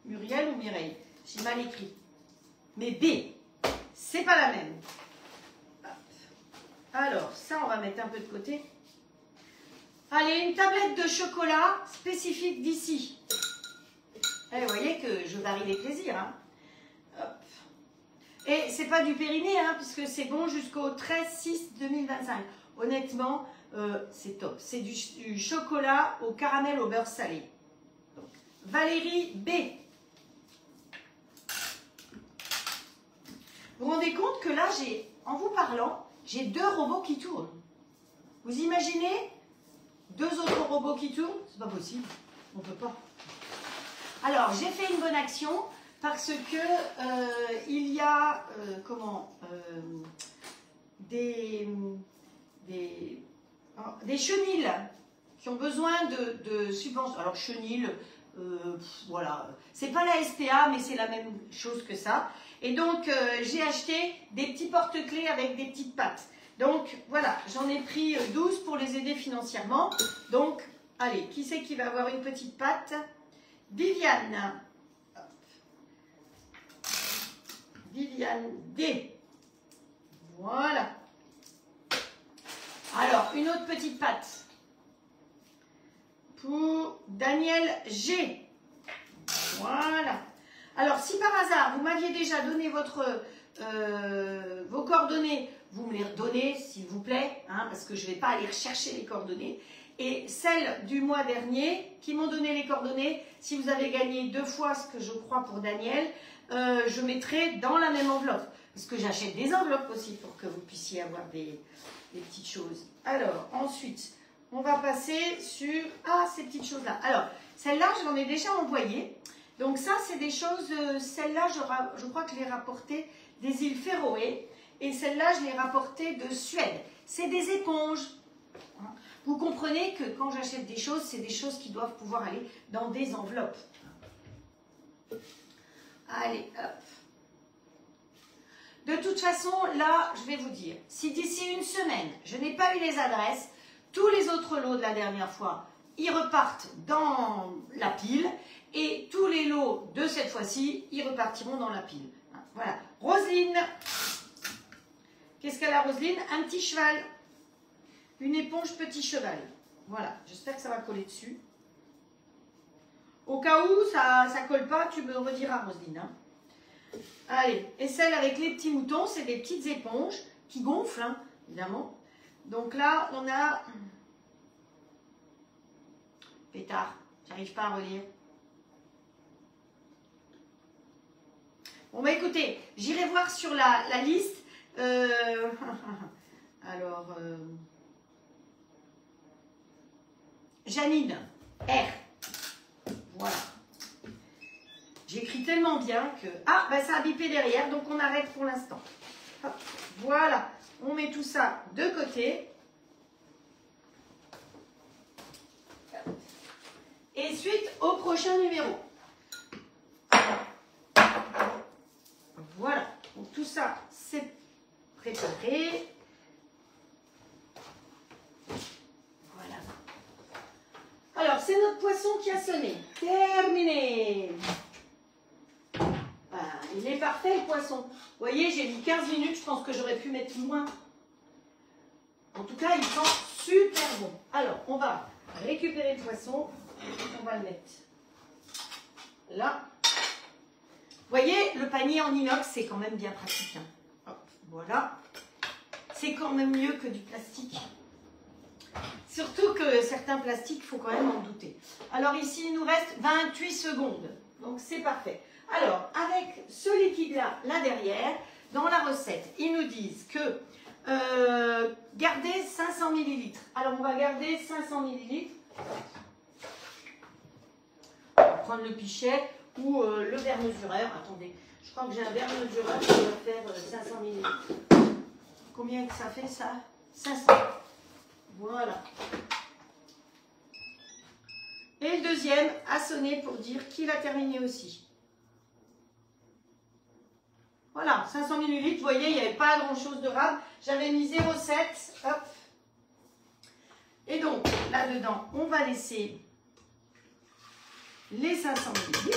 Muriel ou Mireille? J'ai mal écrit. Mais B, c'est pas la même. Alors, ça, on va mettre un peu de côté. Allez, une tablette de chocolat spécifique d'ici. Vous voyez que je varie les plaisirs. Hein. Hop. Et c'est pas du périmé, hein, puisque c'est bon jusqu'au 13/6/2025. Honnêtement, c'est top. C'est du chocolat au caramel au beurre salé. Donc, Valérie B. Vous vous rendez compte que là, en vous parlant, j'ai 2 robots qui tournent. Vous imaginez 2 autres robots qui tournent? C'est pas possible. On peut pas. Alors, j'ai fait une bonne action parce que il y a des chenilles qui ont besoin de subventions. Alors, chenilles, voilà. C'est pas la SPA, mais c'est la même chose que ça. Et donc, j'ai acheté des petits porte-clés avec des petites pattes. Donc, voilà, j'en ai pris 12 pour les aider financièrement. Donc, allez, qui c'est qui va avoir une petite patte? Viviane. Viviane D. Voilà. Alors, une autre petite patte. Pour Daniel G. Voilà. Alors, si par hasard, vous m'aviez déjà donné vos coordonnées, vous me les redonnez, s'il vous plaît, hein, parce que je ne vais pas aller rechercher les coordonnées. Et celles du mois dernier, qui m'ont donné les coordonnées, si vous avez gagné 2 fois ce que je crois pour Daniel, je mettrai dans la même enveloppe. Parce que j'achète des enveloppes aussi pour que vous puissiez avoir des petites choses. Alors, ensuite, on va passer sur ces petites choses-là. Alors, celle-là, je l'en ai déjà envoyée. Donc ça, c'est des choses, celle-là, je crois que je l'ai rapportée des îles Féroé. Et celle-là, je l'ai rapportée de Suède. C'est des éponges. Vous comprenez que quand j'achète des choses, c'est des choses qui doivent pouvoir aller dans des enveloppes. Allez, hop. De toute façon, là, je vais vous dire, si d'ici une semaine, je n'ai pas eu les adresses, tous les autres lots de la dernière fois, ils repartent dans la pile. Et tous les lots de cette fois-ci, ils repartiront dans la pile. Voilà. Roselyne. Qu'est-ce qu'elle a, Roselyne? Un petit cheval. Une éponge petit cheval. Voilà. J'espère que ça va coller dessus. Au cas où ça ne colle pas, tu me rediras, Roselyne. Hein. Allez. Et celle avec les petits moutons, c'est des petites éponges qui gonflent, hein, évidemment. Donc là, on a... Pétard. J'arrive pas à relire. Bon, bah écoutez, j'irai voir sur la liste. Alors, Janine, R. Voilà. J'écris tellement bien que... Ah, bah ça a bipé derrière, donc on arrête pour l'instant. Voilà, on met tout ça de côté. Et suite au prochain numéro. Voilà, donc tout ça, c'est préparé. Voilà. Alors, c'est notre poisson qui a sonné. Terminé. Voilà, il est parfait, le poisson. Vous voyez, j'ai mis 15 minutes, je pense que j'aurais pu mettre moins. En tout cas, il sent super bon. Alors, on va récupérer le poisson. On va le mettre là. Vous voyez, le panier en inox, c'est quand même bien pratique. Hein. Hop, voilà. C'est quand même mieux que du plastique. Surtout que certains plastiques, il faut quand même en douter. Alors ici, il nous reste 28 secondes. Donc c'est parfait. Alors, avec ce liquide-là, là derrière, dans la recette, ils nous disent que gardez 500 ml. Alors, on va garder 500 ml. On va prendre le pichet ou le verre mesureur. Attendez, je crois que j'ai un verre mesureur qui va faire 500 ml. Combien que ça fait ça? 500. Voilà. Et le deuxième a sonné pour dire qu'il a terminé aussi. Voilà, 500 ml, vous voyez, il n'y avait pas grand-chose de rab. J'avais mis 0,7. Hop. Et donc, là-dedans, on va laisser les 500 ml.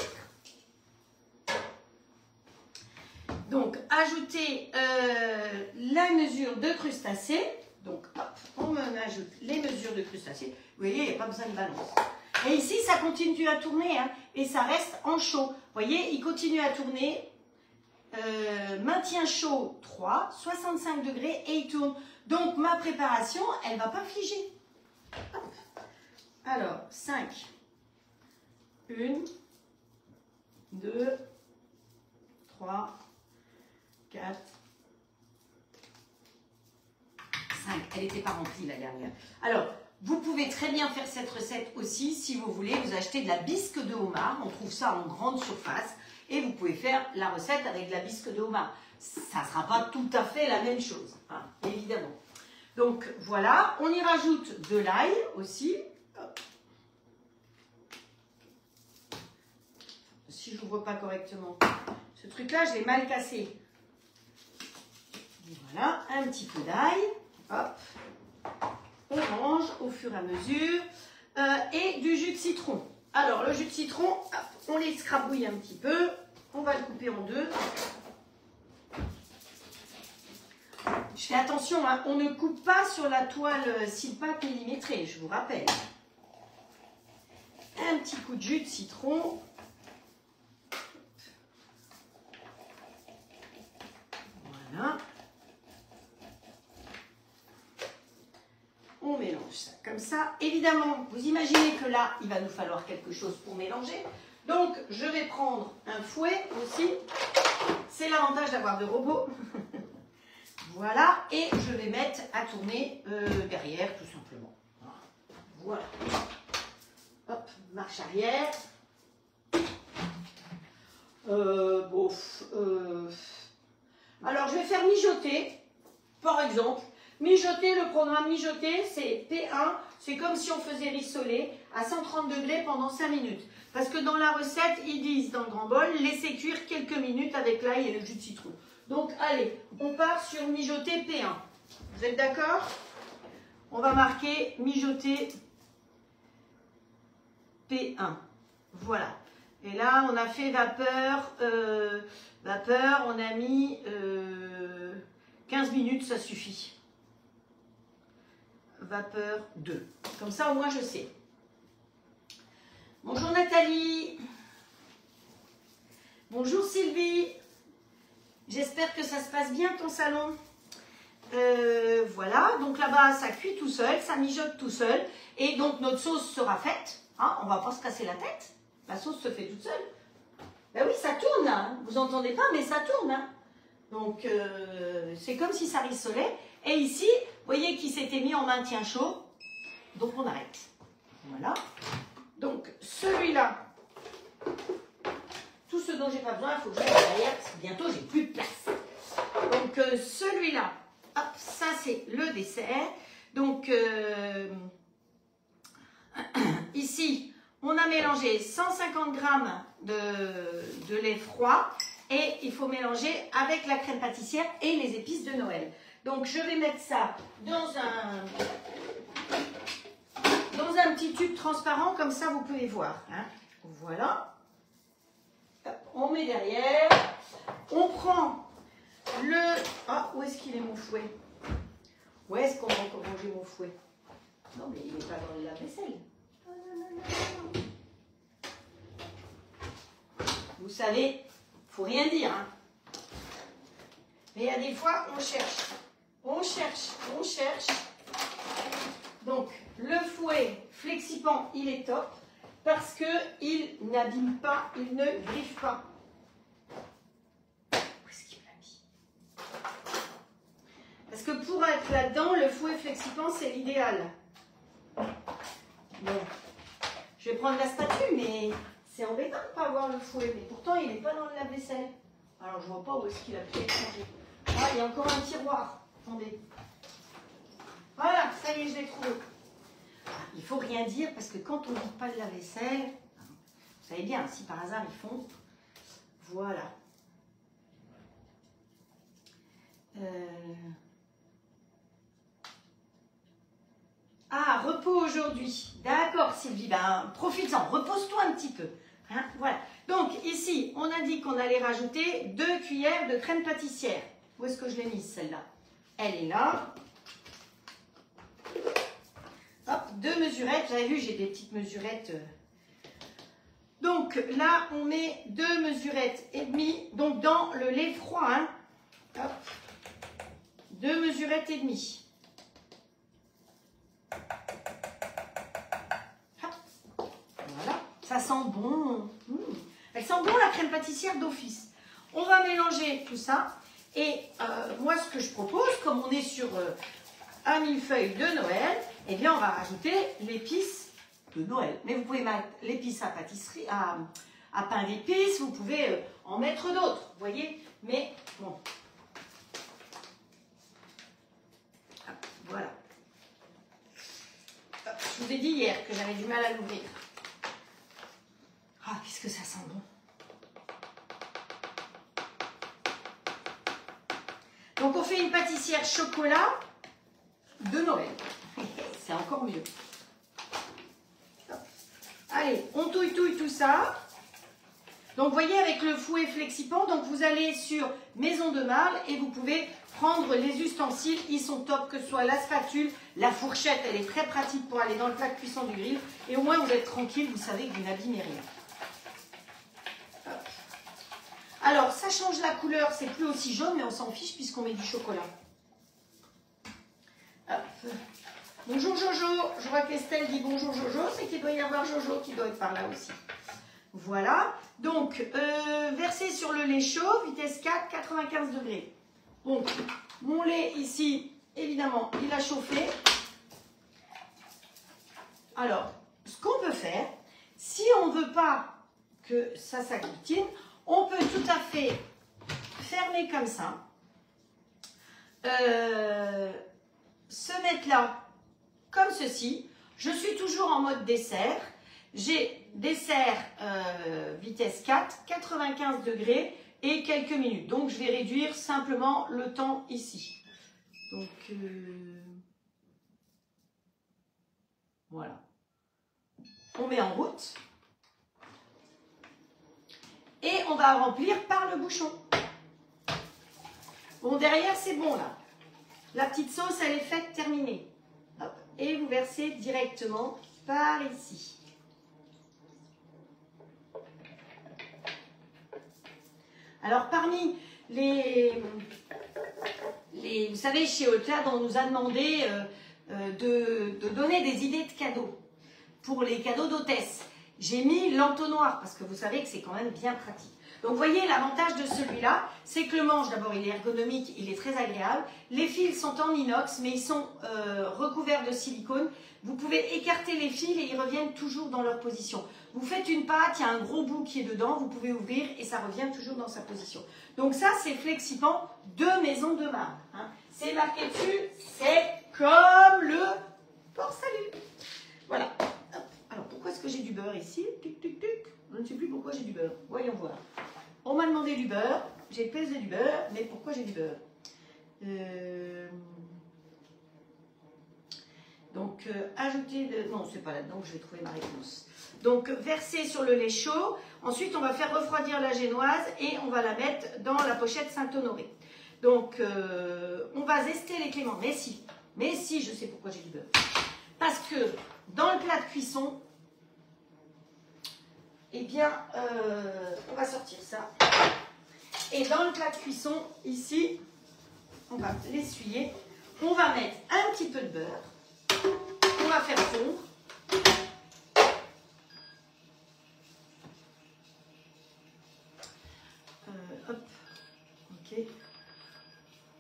Donc, ajouter la mesure de crustacés. Donc, hop, on ajoute les mesures de crustacés. Vous voyez, il n'y a pas besoin de balance. Et ici, ça continue à tourner, hein, et ça reste en chaud. Vous voyez, il continue à tourner. Maintien chaud 3, 65 degrés et il tourne. Donc, ma préparation, elle ne va pas figer. Hop. Alors, 5. 1, 2, 3, 4, 5. Elle n'était pas remplie la dernière. Alors, vous pouvez très bien faire cette recette aussi si vous voulez. Vous achetez de la bisque de homard. On trouve ça en grande surface. Et vous pouvez faire la recette avec de la bisque de homard. Ça ne sera pas tout à fait la même chose, hein, évidemment. Donc, voilà. On y rajoute de l'ail aussi. Hop. Si je n'ouvre pas correctement. Ce truc-là, je l'ai mal cassé. Voilà, un petit peu d'ail. Hop. On range au fur et à mesure. Et du jus de citron. Alors, le jus de citron, hop, on l'escrabouille un petit peu. On va le couper en deux. Je fais attention, hein, on ne coupe pas sur la toile Silpac millimétrée, je vous rappelle. Un petit coup de jus de citron. Voilà. On mélange ça comme ça. Évidemment, vous imaginez que là, il va nous falloir quelque chose pour mélanger. Donc, je vais prendre un fouet aussi. C'est l'avantage d'avoir de robots. Voilà. Et je vais mettre à tourner derrière, tout simplement. Voilà. Hop, marche arrière. Alors, je vais faire mijoter, par exemple. Mijoter, le programme mijoter, c'est P1. C'est comme si on faisait rissoler à 130 degrés pendant 5 minutes. Parce que dans la recette, ils disent dans le grand bol, laissez cuire quelques minutes avec l'ail et le jus de citron. Donc, allez, on part sur mijoter P1. Vous êtes d'accord? On va marquer mijoter P1. Voilà. Et là, on a fait vapeur. Vapeur, on a mis 15 minutes, ça suffit. Vapeur 2. Comme ça, au moins, je sais. Bonjour Nathalie. Bonjour Sylvie. J'espère que ça se passe bien ton salon. Voilà, donc là-bas, ça cuit tout seul, ça mijote tout seul. Et donc, notre sauce sera faite. Hein, on ne va pas se casser la tête. La sauce se fait toute seule. Ben oui, ça tourne. Hein. Vous n'entendez pas, mais ça tourne. Hein. Donc, c'est comme si ça rissolait. Et ici, vous voyez qu'il s'était mis en maintien chaud. Donc, on arrête. Voilà. Donc, celui-là, tout ce dont j'ai pas besoin, il faut que je mette derrière, parce que bientôt, j'ai plus de place. Donc, celui-là, hop, ça, c'est le dessert. Donc, ici, on a mélangé 150 g de lait froid et il faut mélanger avec la crème pâtissière et les épices de Noël. Donc, je vais mettre ça dans un petit tube transparent, comme ça, vous pouvez voir. Hein. Voilà. Hop, on met derrière. On prend le... Ah, où est-ce qu'il est mon fouet? Où est-ce qu'on va encore ranger mon fouet? Non, mais il n'est pas dans le lave-vaisselle. Vous savez, il ne faut rien dire. Hein. Mais il y a des fois, on cherche. On cherche, on cherche. Donc, le fouet Flexipant, il est top parce qu'il n'abîme pas, il ne griffe pas. Où est-ce qu'il l'a mis? Parce que pour être là-dedans, le fouet Flexipant, c'est l'idéal. Bon, je vais prendre la spatule, mais c'est embêtant de ne pas avoir le fouet. Mais pourtant, il n'est pas dans le lave-vaisselle. Alors, je ne vois pas où est-ce qu'il a pu être rangé. Ah, il y a encore un tiroir. Attendez. Voilà, ça y est, je l'ai trouvé. Il ne faut rien dire parce que quand on ne dit pas de la vaisselle, vous savez bien, si par hasard ils font, voilà. Ah, repos aujourd'hui. D'accord, Sylvie. Ben, profites-en. Repose-toi un petit peu. Hein, voilà. Donc, ici, on a dit qu'on allait rajouter 2 cuillères de crème pâtissière. Où est-ce que je l'ai mise, celle-là? Elle est là. Hop, 2 mesurettes. Vous avez vu, j'ai des petites mesurettes. Donc, là, on met 2 mesurettes et demie. Donc, dans le lait froid, hein. Hop. 2 mesurettes et demie. Voilà, ça sent bon. Elle sent bon la crème pâtissière d'office. On va mélanger tout ça. Et moi, ce que je propose, comme on est sur un millefeuille de Noël, eh bien, on va rajouter l'épice de Noël. Mais vous pouvez mettre l'épice à pâtisserie, à pain d'épices. Vous pouvez en mettre d'autres, vous voyez. Mais bon. Voilà. Je vous ai dit hier que j'avais du mal à l'ouvrir. Ah, qu'est-ce que ça sent bon. Donc, on fait une pâtissière chocolat de Noël. C'est encore mieux. Allez, on touille tout ça. Donc, vous voyez, avec le fouet flexipant, donc vous allez sur Maison de Marle et vous pouvez prendre les ustensiles. Ils sont top, que ce soit la spatule, la fourchette, elle est très pratique pour aller dans le plat de cuisson du grill. Et au moins, vous êtes tranquille, vous savez que vous n'abîmez rien. Hop. Alors, ça change la couleur, c'est plus aussi jaune, mais on s'en fiche puisqu'on met du chocolat. Hop. Bonjour Jojo, je vois qu'Estelle dit bonjour Jojo, c'est qu'il doit y avoir Jojo qui doit être par là aussi. Voilà, donc versez sur le lait chaud, vitesse 4, 95 degrés. Donc, mon lait ici, évidemment, il a chauffé. Alors, ce qu'on peut faire, si on ne veut pas que ça s'agglutine, on peut tout à fait fermer comme ça, se mettre là, comme ceci. Je suis toujours en mode dessert. J'ai dessert vitesse 4, 95 degrés et quelques minutes. Donc, je vais réduire simplement le temps ici. Donc, voilà. On met en route. Et on va remplir par le bouchon. Bon, derrière, c'est bon, là. La petite sauce, elle est faite, terminée. Hop. Et vous versez directement par ici. Alors, parmi vous savez, chez Olclad, on nous a demandé de donner des idées de cadeaux pour les cadeaux d'hôtesse. J'ai mis l'entonnoir parce que vous savez que c'est quand même bien pratique. Donc, vous voyez, l'avantage de celui-là, c'est que le manche, d'abord, il est ergonomique, il est très agréable. Les fils sont en inox, mais ils sont recouverts de silicone. Vous pouvez écarter les fils et ils reviennent toujours dans leur position. Vous faites une pâte, il y a un gros bout qui est dedans, vous pouvez ouvrir et ça revient toujours dans sa position. Donc ça, c'est Flexipant de Maison de Marle. Hein. C'est marqué dessus, c'est comme le port-salut. Voilà. Hop. Alors, pourquoi est-ce que j'ai du beurre ici? Tuc, tuc, tuc. Je ne sais plus pourquoi j'ai du beurre. Voyons voir. On m'a demandé du beurre. J'ai pesé du beurre, mais pourquoi j'ai du beurre? Donc, ajouter de... Non, c'est pas là-dedans que je vais trouver ma réponse. Donc, verser sur le lait chaud. Ensuite, on va faire refroidir la génoise et on va la mettre dans la pochette Saint-Honoré. Donc, on va zester les cléments. Mais si, je sais pourquoi j'ai du beurre. Parce que dans le plat de cuisson, eh bien, on va sortir ça. Et dans le plat de cuisson, ici, on va l'essuyer. On va mettre un petit peu de beurre. On va faire fondre. Hop. Ok.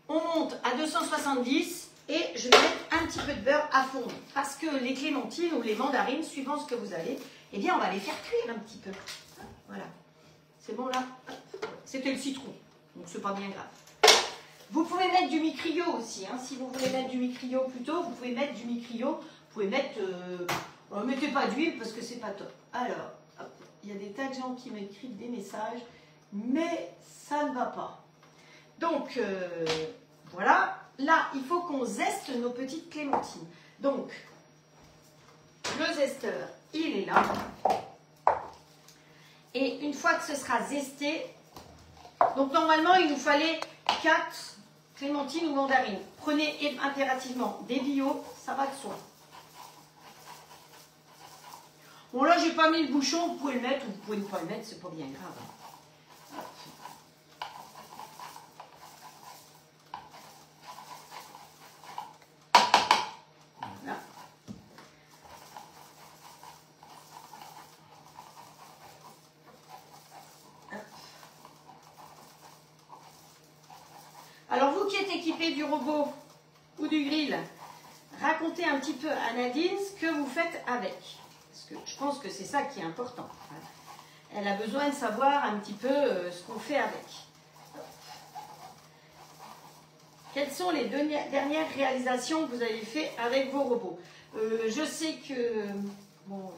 On monte à 270 et je vais mettre un petit peu de beurre à fondre. Parce que les clémentines ou les mandarines, suivant ce que vous avez, eh bien, on va les faire cuire un petit peu. Voilà. C'est bon là? C'était le citron, donc c'est pas bien grave. Vous pouvez mettre du mi-crio aussi. Hein. Si vous voulez mettre du mi-crio plus tôt, vous pouvez mettre du mi-crio. Vous pouvez mettre... mettez pas d'huile parce que c'est pas top. Alors, hop, il y a des tas de gens qui m'écrivent des messages, mais ça ne va pas. Donc, Voilà. Là, il faut qu'on zeste nos petites clémentines. Donc, le zesteur, il est là. Et une fois que ce sera zesté, donc normalement, il nous fallait 4 clémentines ou mandarines. Prenez impérativement des bio, ça va de soi. Bon, là, j'ai pas mis le bouchon, vous pouvez le mettre ou vous pouvez ne pas le mettre, c'est pas bien grave. Voilà. Alors, vous qui êtes équipé du robot ou du grill, racontez un petit peu à Nadine ce que vous faites avec. Parce que je pense que c'est ça qui est important. Elle a besoin de savoir un petit peu ce qu'on fait avec. Quelles sont les dernières réalisations que vous avez faites avec vos robots? Je sais que... Bon,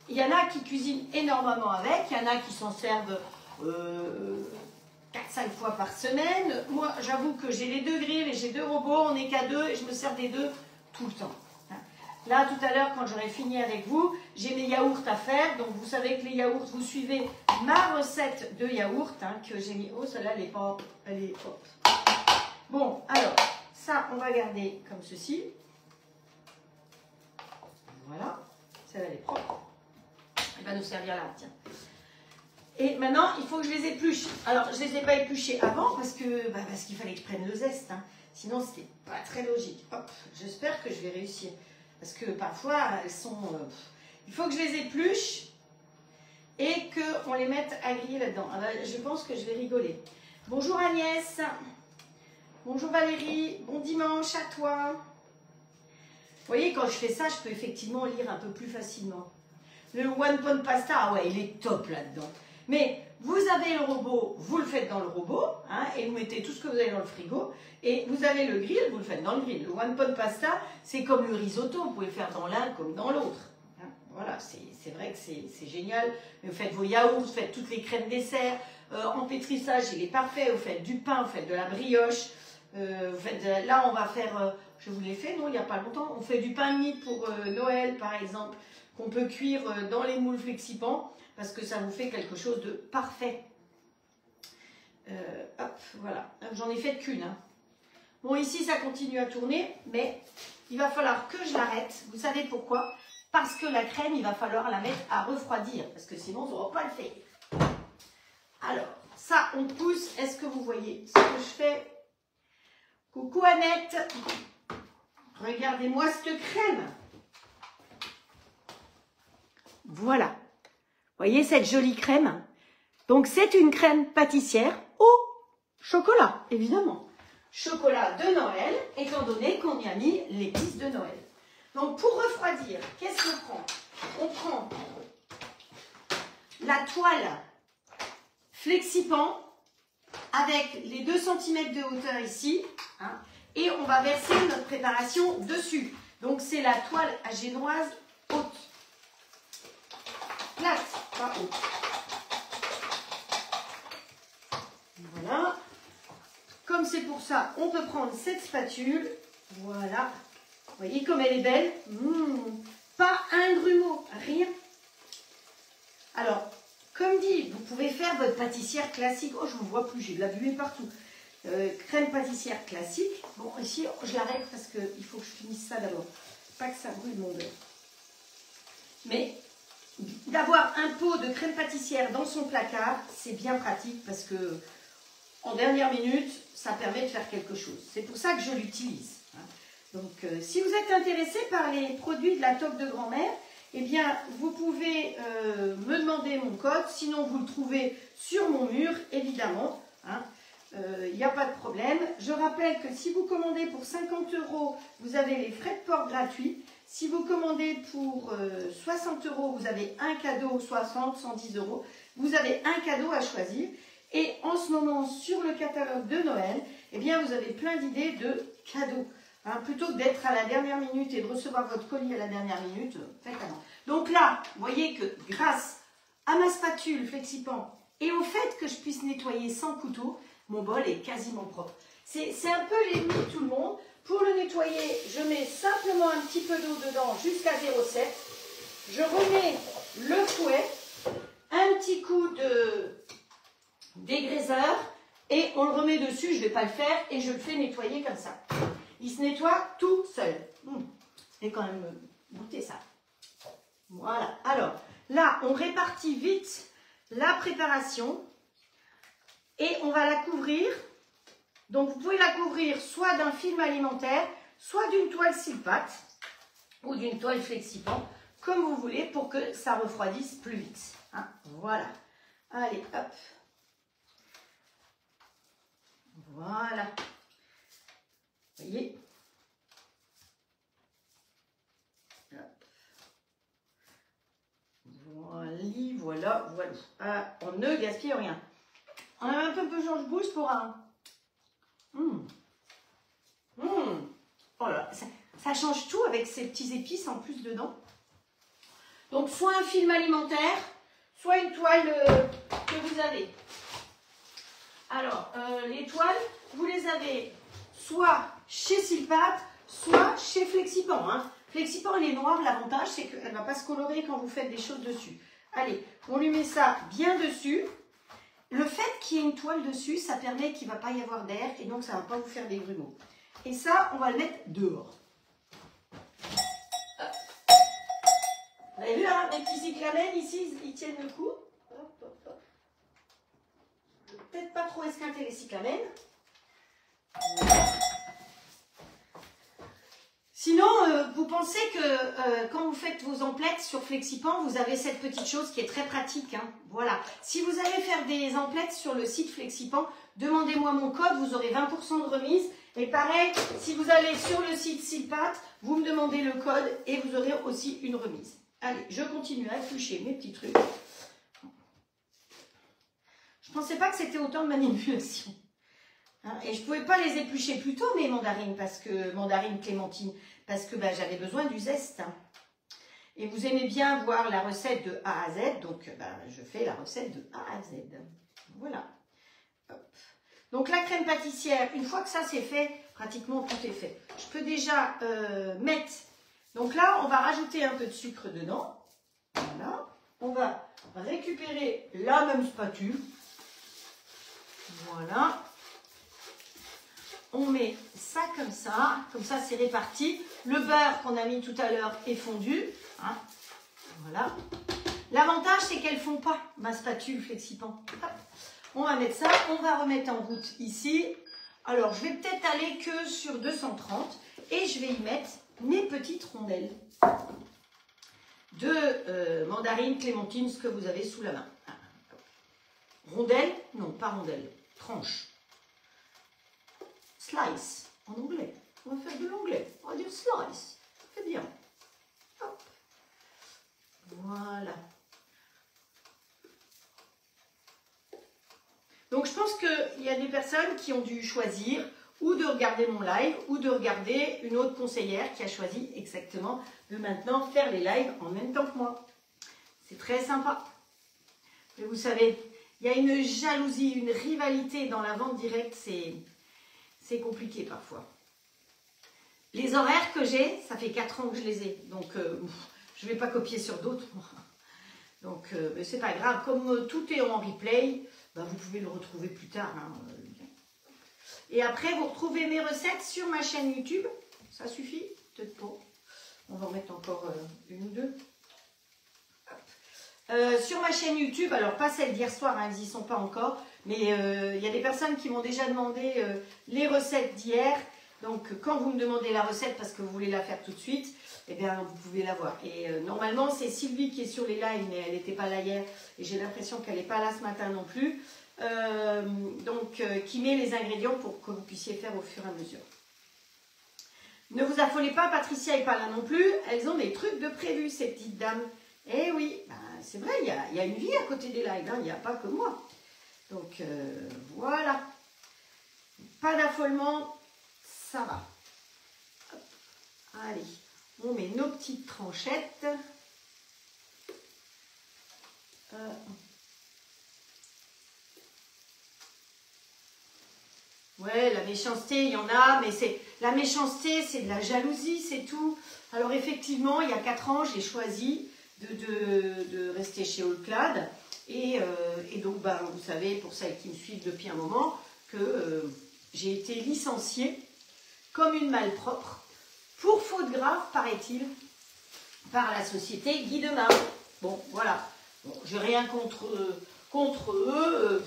il y en a qui cuisinent énormément avec, il y en a qui s'en servent 4-5 fois par semaine. Moi, j'avoue que j'ai les 2 grilles et j'ai 2 robots, on n'est qu'à 2 et je me sers des 2 tout le temps. Là, tout à l'heure, quand j'aurai fini avec vous, j'ai mes yaourts à faire. Donc, vous savez que les yaourts, vous suivez ma recette de yaourt que j'ai mis. Oh, celle-là, elle est pas... Elle est hop. Bon, alors, ça, on va garder comme ceci. Voilà. Celle-là, elle est propre. Elle va nous servir là, tiens. Et maintenant, il faut que je les épluche. Alors, je ne les ai pas épluchées avant parce qu'il fallait que je prenne le zeste. Sinon, ce n'était pas très logique. Hop, j'espère que je vais réussir. Parce que parfois, elles sont... il faut que je les épluche et qu'on les mette à griller là-dedans. Alors, je pense que je vais rigoler. Bonjour Agnès. Bonjour Valérie. Bon dimanche à toi. Vous voyez, quand je fais ça, je peux effectivement lire un peu plus facilement. Le One Pot Pasta, ah ouais, il est top là-dedans. Mais vous avez le robot, vous le faites dans le robot, et vous mettez tout ce que vous avez dans le frigo. Et vous avez le grill, vous le faites dans le grill. Le One Pot Pasta, c'est comme le risotto, vous pouvez le faire dans l'un comme dans l'autre. Voilà, c'est vrai que c'est génial. Vous faites vos yaourts, vous faites toutes les crèmes dessert. En pétrissage, il est parfait. Vous faites du pain, vous faites de la brioche. Là, on va faire, je vous l'ai fait, non, il n'y a pas longtemps. On fait du pain mie pour Noël, par exemple, qu'on peut cuire dans les moules Flexipans, parce que ça vous fait quelque chose de parfait. Hop, voilà. J'en ai fait qu'une. Bon, ici, ça continue à tourner, mais il va falloir que je l'arrête. Vous savez pourquoi? Parce que la crème, il va falloir la mettre à refroidir, parce que sinon, on ne va pas le faire. Alors, ça, on pousse. Est-ce que vous voyez ce que je fais? Coucou Annette. Regardez-moi cette crème. Voilà. Vous voyez cette jolie crème? Donc, c'est une crème pâtissière au chocolat, évidemment. Chocolat de Noël, étant donné qu'on y a mis l'épice de Noël. Donc, pour refroidir, qu'est-ce qu'on prend? On prend la toile Flexipan avec les 2 cm de hauteur ici, et on va verser notre préparation dessus. Donc, c'est la toile génoise haute. Plate, pas haute. Voilà. Comme c'est pour ça, on peut prendre cette spatule. Voilà. Vous voyez comme elle est belle. Pas un grumeau, rien. Alors, comme dit, vous pouvez faire votre pâtissière classique. Oh, je ne vous vois plus, j'ai de la buée partout. Crème pâtissière classique. Bon, ici, je l'arrête parce qu'il faut que je finisse ça d'abord. Pas que ça brûle mon beurre. Mais d'avoir un pot de crème pâtissière dans son placard, c'est bien pratique parce que en dernière minute, ça permet de faire quelque chose. C'est pour ça que je l'utilise. Donc, si vous êtes intéressé par les produits de la Toque de grand-mère, eh bien, vous pouvez me demander mon code. Sinon, vous le trouvez sur mon mur, évidemment. Il n'y a pas de problème. Je rappelle que si vous commandez pour 50 €, vous avez les frais de port gratuits. Si vous commandez pour 60 €, vous avez un cadeau, 60, 110 €. Vous avez un cadeau à choisir. Et en ce moment, sur le catalogue de Noël, eh bien, vous avez plein d'idées de cadeaux. Plutôt que d'être à la dernière minute et de recevoir votre colis à la dernière minute, faites avant. Donc là, vous voyez que grâce à ma spatule Flexipan Et au fait que je puisse nettoyer sans couteau, mon bol est quasiment propre. C'est un peu l'ennemi de tout le monde. Pour le nettoyer, je mets simplement un petit peu d'eau dedans jusqu'à 0,7. Je remets le fouet, un petit coup de dégraisseur et on le remet dessus. Je ne vais pas le faire et je le fais nettoyer comme ça. Il se nettoie tout seul. Et quand même goûter ça. Voilà. Alors là, on répartit vite la préparation et on va la couvrir. Donc vous pouvez la couvrir soit d'un film alimentaire, soit d'une toile Silpat ou d'une toile Flexipan, comme vous voulez, pour que ça refroidisse plus vite. Hein, voilà. Allez, hop. Voilà. Vous voyez? Hop. Voilà, voilà. Ah, on ne gaspille rien. On a un peu de George-Bouche pour un... Voilà, ça change tout avec ces petits épices en plus dedans. Donc, soit un film alimentaire, soit une toile que vous avez. Alors, les toiles, vous les avez soit chez Silpat, soit chez Flexipan. Hein. Flexipan, elle est noire. L'avantage, c'est qu'elle ne va pas se colorer quand vous faites des choses dessus. Allez, on lui met ça bien dessus. Le fait qu'il y ait une toile dessus, ça permet qu'il ne va pas y avoir d'air et donc ça ne va pas vous faire des grumeaux. Et ça, on va le mettre dehors. Vous avez vu, hein, mes petits cyclamènes ici, ils tiennent le coup. Hop, hop, hop. Peut-être pas trop esquinter les cyclamènes. Sinon, vous pensez que quand vous faites vos emplettes sur Flexipan, vous avez cette petite chose qui est très pratique. Hein. Voilà. Si vous allez faire des emplettes sur le site Flexipan, demandez-moi mon code, vous aurez 20% de remise. Et pareil, si vous allez sur le site Silpat, vous me demandez le code et vous aurez aussi une remise. Allez, je continue à éplucher mes petits trucs. Je ne pensais pas que c'était autant de manipulation. Hein, et je ne pouvais pas les éplucher plus tôt, mes mandarines, clémentines, parce que bah, j'avais besoin du zeste. Hein. Et vous aimez bien voir la recette de A à Z, donc bah, je fais la recette de A à Z. Voilà. Hop. Donc la crème pâtissière, une fois que ça c'est fait, pratiquement tout est fait. Je peux déjà mettre... Donc là, on va rajouter un peu de sucre dedans. Voilà. On va récupérer la même spatule. Voilà. On met ça comme ça c'est réparti. Le beurre qu'on a mis tout à l'heure est fondu. Hein. Voilà. L'avantage, c'est qu'elle ne fond pas, ma spatule Flexipan. Hop. On va mettre ça, on va remettre en route ici. Alors, je vais peut-être aller que sur 230 et je vais y mettre mes petites rondelles de mandarine, clémentine, ce que vous avez sous la main. Rondelles? Non, pas rondelles. Tranches. Slice, en anglais. On va faire de l'anglais. On va dire slice. C'est bien. Hop. Voilà. Donc, je pense qu'il y a des personnes qui ont dû choisir ou de regarder mon live ou de regarder une autre conseillère qui a choisi exactement de maintenant faire les lives en même temps que moi. C'est très sympa. Mais vous savez, il y a une jalousie, une rivalité dans la vente directe, c'est compliqué parfois. Les horaires que j'ai, ça fait 4 ans que je les ai. Donc, je ne vais pas copier sur d'autres. Donc, c'est pas grave. Comme tout est en replay, bah, vous pouvez le retrouver plus tard. Hein. Et après, vous retrouvez mes recettes sur ma chaîne YouTube. Ça suffit? Peut-être pas. On va en mettre encore une ou deux. Sur ma chaîne YouTube, alors pas celle d'hier soir, hein, elles n'y sont pas encore, mais il y a des personnes qui m'ont déjà demandé les recettes d'hier. Donc quand vous me demandez la recette parce que vous voulez la faire tout de suite, eh bien vous pouvez la voir. Et normalement c'est Sylvie qui est sur les lives, mais elle n'était pas là hier et j'ai l'impression qu'elle n'est pas là ce matin non plus. Qui met les ingrédients pour que vous puissiez faire au fur et à mesure. Ne vous affolez pas, Patricia n'est pas là non plus. Elles ont des trucs de prévu, ces petites dames. Eh oui, ben, c'est vrai, il y a une vie à côté des lives, hein, il n'y a pas que moi. Donc, voilà. Pas d'affolement, ça va. Hop. Allez, on met nos petites tranchettes. Ouais, la méchanceté, il y en a, mais la méchanceté, c'est de la jalousie, c'est tout. Alors effectivement, il y a 4 ans, j'ai choisi de rester chez Allclad. Et donc, ben, vous savez, pour celles qui me suivent depuis un moment, que j'ai été licenciée comme une malpropre pour faute grave, paraît-il, par la société Guy Demar. Bon, voilà. Bon, j'ai rien contre eux.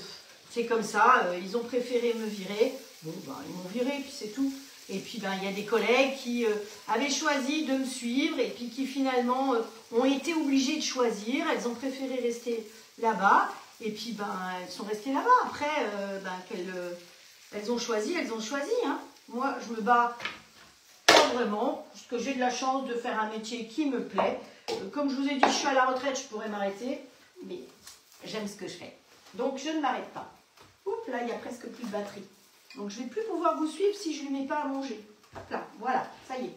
C'est comme ça. Ils ont préféré me virer. Bon, ben, ils m'ont viré, puis c'est tout. Et puis, ben, il y a des collègues qui avaient choisi de me suivre et puis qui finalement ont été obligées de choisir. Elles ont préféré rester là-bas. Et puis, ben, elles sont restées là-bas. Après, elles ont choisi, hein. Moi, je me bats pas vraiment, parce que j'ai de la chance de faire un métier qui me plaît. Comme je vous ai dit, je suis à la retraite, je pourrais m'arrêter, mais j'aime ce que je fais. Donc, je ne m'arrête pas. Oups, là, il n'y a presque plus de batterie. Donc, je ne vais plus pouvoir vous suivre si je ne lui mets pas à manger. Hop là, voilà, ça y est.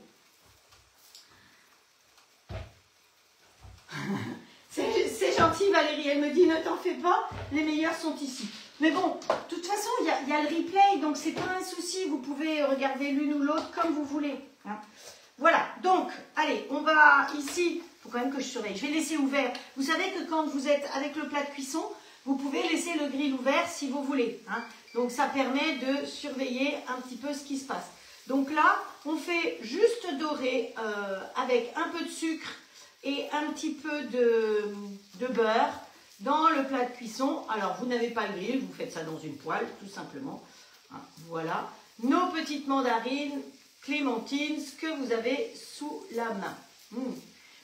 C'est gentil, Valérie, elle me dit, ne t'en fais pas, les meilleurs sont ici. Mais bon, de toute façon, il y a le replay, donc c'est pas un souci, vous pouvez regarder l'une ou l'autre comme vous voulez. Hein. Voilà, donc, allez, on va ici, il faut quand même que je surveille, je vais laisser ouvert. Vous savez que quand vous êtes avec le plat de cuisson, vous pouvez laisser le grill ouvert si vous voulez. Hein. Donc ça permet de surveiller un petit peu ce qui se passe. Donc là, on fait juste dorer avec un peu de sucre et un petit peu de beurre dans le plat de cuisson. Alors, vous n'avez pas le grill, vous faites ça dans une poêle, tout simplement. Hein, voilà. Nos petites mandarines, clémentines, ce que vous avez sous la main.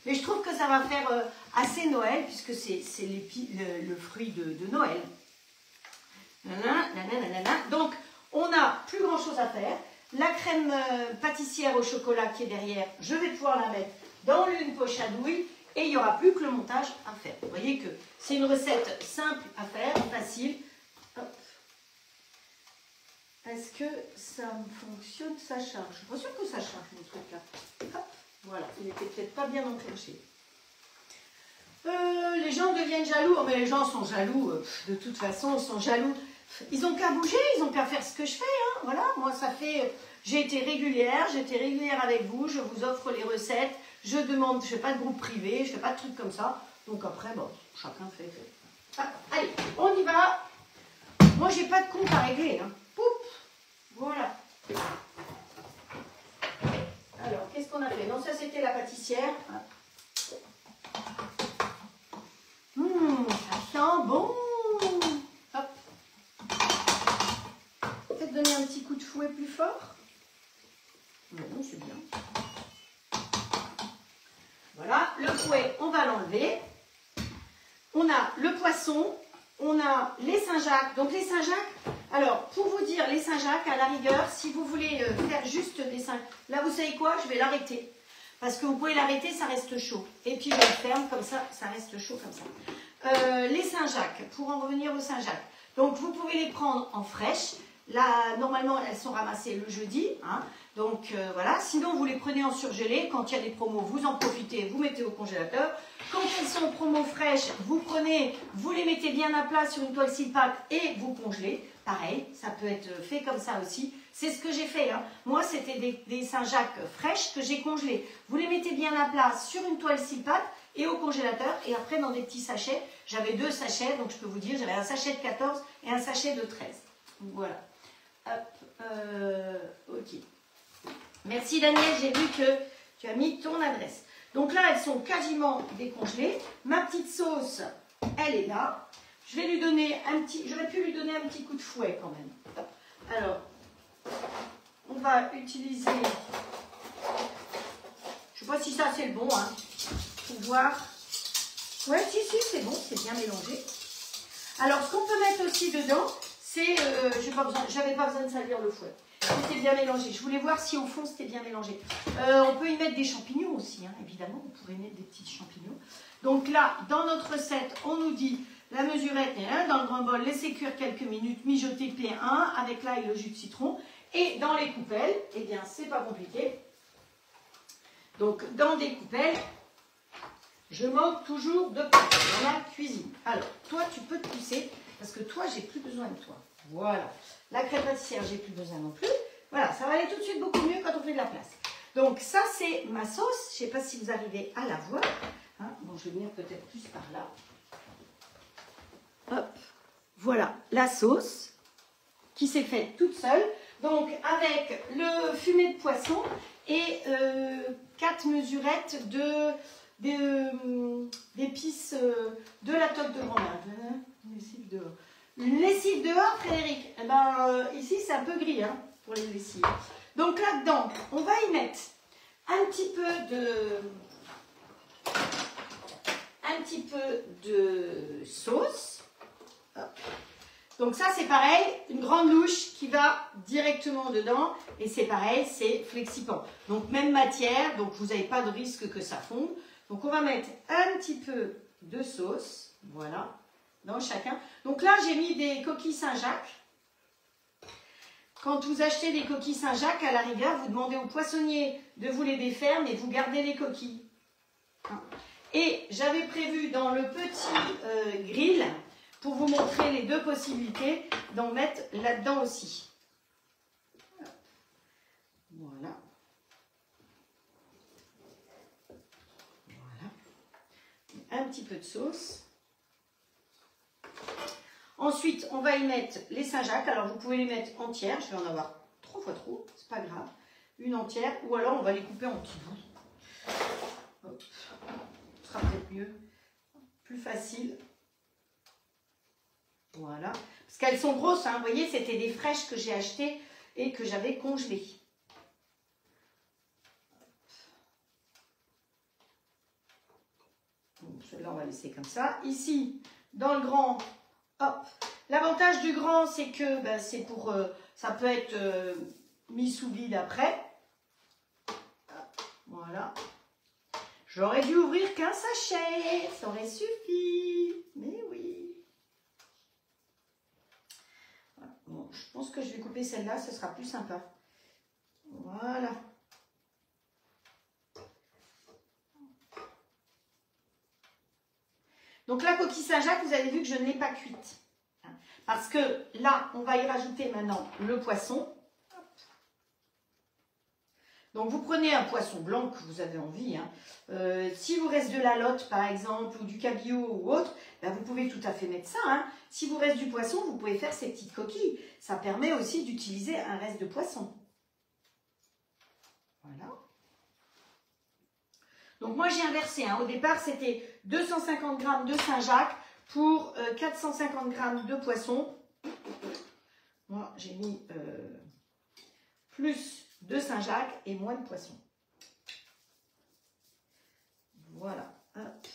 Mais je trouve que ça va faire assez Noël, puisque c'est le fruit de Noël. Donc, on n'a plus grand-chose à faire. La crème pâtissière au chocolat qui est derrière, je vais pouvoir la mettre dans une poche à douille. Et il n'y aura plus que le montage à faire. Vous voyez que c'est une recette simple à faire, facile. Est-ce que ça fonctionne? Ça charge. Je suis pas sûre que ça charge, mon truc là. Hop, voilà, il n'était peut-être pas bien enclenché. Les gens deviennent jaloux. Oh, mais les gens sont jaloux. De toute façon, ils sont jaloux. Ils n'ont qu'à bouger, ils n'ont qu'à faire ce que je fais. Hein. Voilà, moi ça fait... J'ai été régulière avec vous. Je vous offre les recettes. Je demande, je ne fais pas de groupe privé, je ne fais pas de trucs comme ça. Donc après, bon, chacun fait. Ah, allez, on y va. Moi, j'ai pas de compte à régler. Hein. Poup, voilà. Alors, qu'est-ce qu'on a fait? Non, ça c'était la pâtissière. Ça sent bon. Hop. Peut-être donner un petit coup de fouet plus fort. Non, c'est bien. Voilà, le fouet, on va l'enlever. On a le poisson, on a les Saint-Jacques. Donc les Saint-Jacques, alors pour vous dire, les Saint-Jacques, à la rigueur, si vous voulez faire juste des Saint-Jacques, là vous savez quoi, je vais l'arrêter. Parce que vous pouvez l'arrêter, ça reste chaud. Et puis je le ferme comme ça, ça reste chaud comme ça. Les Saint-Jacques, pour en revenir aux Saint-Jacques. Donc vous pouvez les prendre en fraîche. Là, normalement, elles sont ramassées le jeudi. Hein. Donc voilà, sinon vous les prenez en surgelé. Quand il y a des promos, vous en profitez, vous mettez au congélateur. Quand elles sont en promo fraîches, vous prenez, vous les mettez bien à plat sur une toile Silpac et vous congelez. Pareil, ça peut être fait comme ça aussi. C'est ce que j'ai fait. Hein. Moi, c'était des Saint-Jacques fraîches que j'ai congelées. Vous les mettez bien à plat sur une toile Silpac et au congélateur. Et après, dans des petits sachets, j'avais 2 sachets. Donc, je peux vous dire, j'avais un sachet de 14 et un sachet de 13. Voilà. Hop, ok. Merci Daniel, j'ai vu que tu as mis ton adresse. Donc là, elles sont quasiment décongelées. Ma petite sauce, elle est là. Je vais lui donner un petit... J'aurais pu lui donner un petit coup de fouet quand même. Hop. Alors, on va utiliser... Je ne sais pas si ça c'est le bon, hein, pour voir. Ouais, si, c'est bon, c'est bien mélangé. Alors, ce qu'on peut mettre aussi dedans, c'est... j'avais pas besoin de salir le fouet. C'était bien mélangé. Je voulais voir si au fond c'était bien mélangé. On peut y mettre des champignons aussi, hein, évidemment. On pourrait mettre des petits champignons. Donc là, dans notre recette, on nous dit la mesurette est là. Dans le grand bol, laissez cuire quelques minutes, mijoter P1 avec l'ail et le jus de citron. Et dans les coupelles, eh bien, c'est pas compliqué. Donc, dans des coupelles, je manque toujours de place dans la cuisine. Alors, toi, tu peux te pousser parce que toi, j'ai plus besoin de toi. Voilà. La crème pâtissière, j'ai plus besoin non plus. Voilà, ça va aller tout de suite beaucoup mieux quand on fait de la place. Donc ça, c'est ma sauce. Je ne sais pas si vous arrivez à la voir. Hein, bon, je vais venir peut-être plus par là. Hop, voilà la sauce qui s'est faite toute seule. Donc avec le fumet de poisson et 4 mesurettes d'épices de la toque de grand-mère. Une lessive dehors, Frédéric. Eh ben, ici, c'est un peu gris hein, pour les lessives. Donc là-dedans, on va y mettre un petit peu de sauce. Hop. Donc ça, c'est pareil, une grande louche qui va directement dedans. Et c'est pareil, c'est flexipant. Donc même matière, donc vous n'avez pas de risque que ça fonde. Donc on va mettre un petit peu de sauce, voilà, dans chacun. Donc là, j'ai mis des coquilles Saint-Jacques. Quand vous achetez des coquilles Saint-Jacques, à la rigueur, vous demandez au poissonnier de vous les défaire, mais vous gardez les coquilles. Et j'avais prévu dans le petit grill, pour vous montrer les deux possibilités, d'en mettre là-dedans aussi. Voilà. Voilà. Un petit peu de sauce. Ensuite, on va y mettre les Saint-Jacques. Alors, vous pouvez les mettre entières. Je vais en avoir 3 fois trop, c'est pas grave. Une entière, ou alors on va les couper en petits bouts. Hop. Ce sera peut-être mieux. Plus facile. Voilà. Parce qu'elles sont grosses, hein. Vous voyez, c'était des fraîches que j'ai achetées et que j'avais congelées. Celle-là, on va laisser comme ça. Ici, dans le grand, hop. L'avantage du grand, c'est que ben, c'est pour, ça peut être mis sous vide après. Voilà. J'aurais dû ouvrir qu'un sachet, ça aurait suffi. Mais oui. Voilà. Bon, je pense que je vais couper celle-là, ce sera plus sympa. Voilà. Donc la coquille Saint-Jacques, vous avez vu que je ne l'ai pas cuite. Parce que là, on va y rajouter maintenant le poisson. Donc vous prenez un poisson blanc que vous avez envie. Hein. Si vous reste de la lotte par exemple, ou du cabillaud ou autre, ben, vous pouvez tout à fait mettre ça. Hein. Si vous reste du poisson, vous pouvez faire ces petites coquilles. Ça permet aussi d'utiliser un reste de poisson. Voilà. Donc moi j'ai inversé. Hein. Au départ c'était 250 g de Saint-Jacques pour 450 g de poisson. Moi j'ai mis plus de Saint-Jacques et moins de poisson. Voilà. Hop.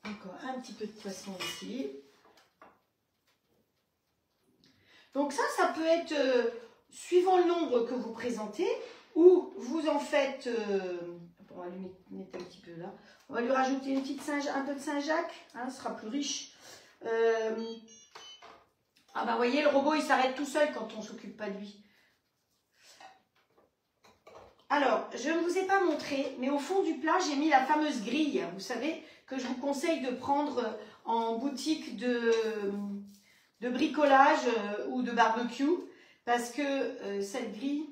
Encore un petit peu de poisson ici. Donc ça peut être, suivant le nombre que vous présentez, ou vous en faites, on va lui mettre un petit peu là, on va lui rajouter un peu de Saint-Jacques, hein, ce sera plus riche. Ah ben vous voyez, le robot il s'arrête tout seul quand on ne s'occupe pas de lui. Alors, je ne vous ai pas montré, mais au fond du plat, j'ai mis la fameuse grille, vous savez, que je vous conseille de prendre en boutique de bricolage ou de barbecue, parce que cette grille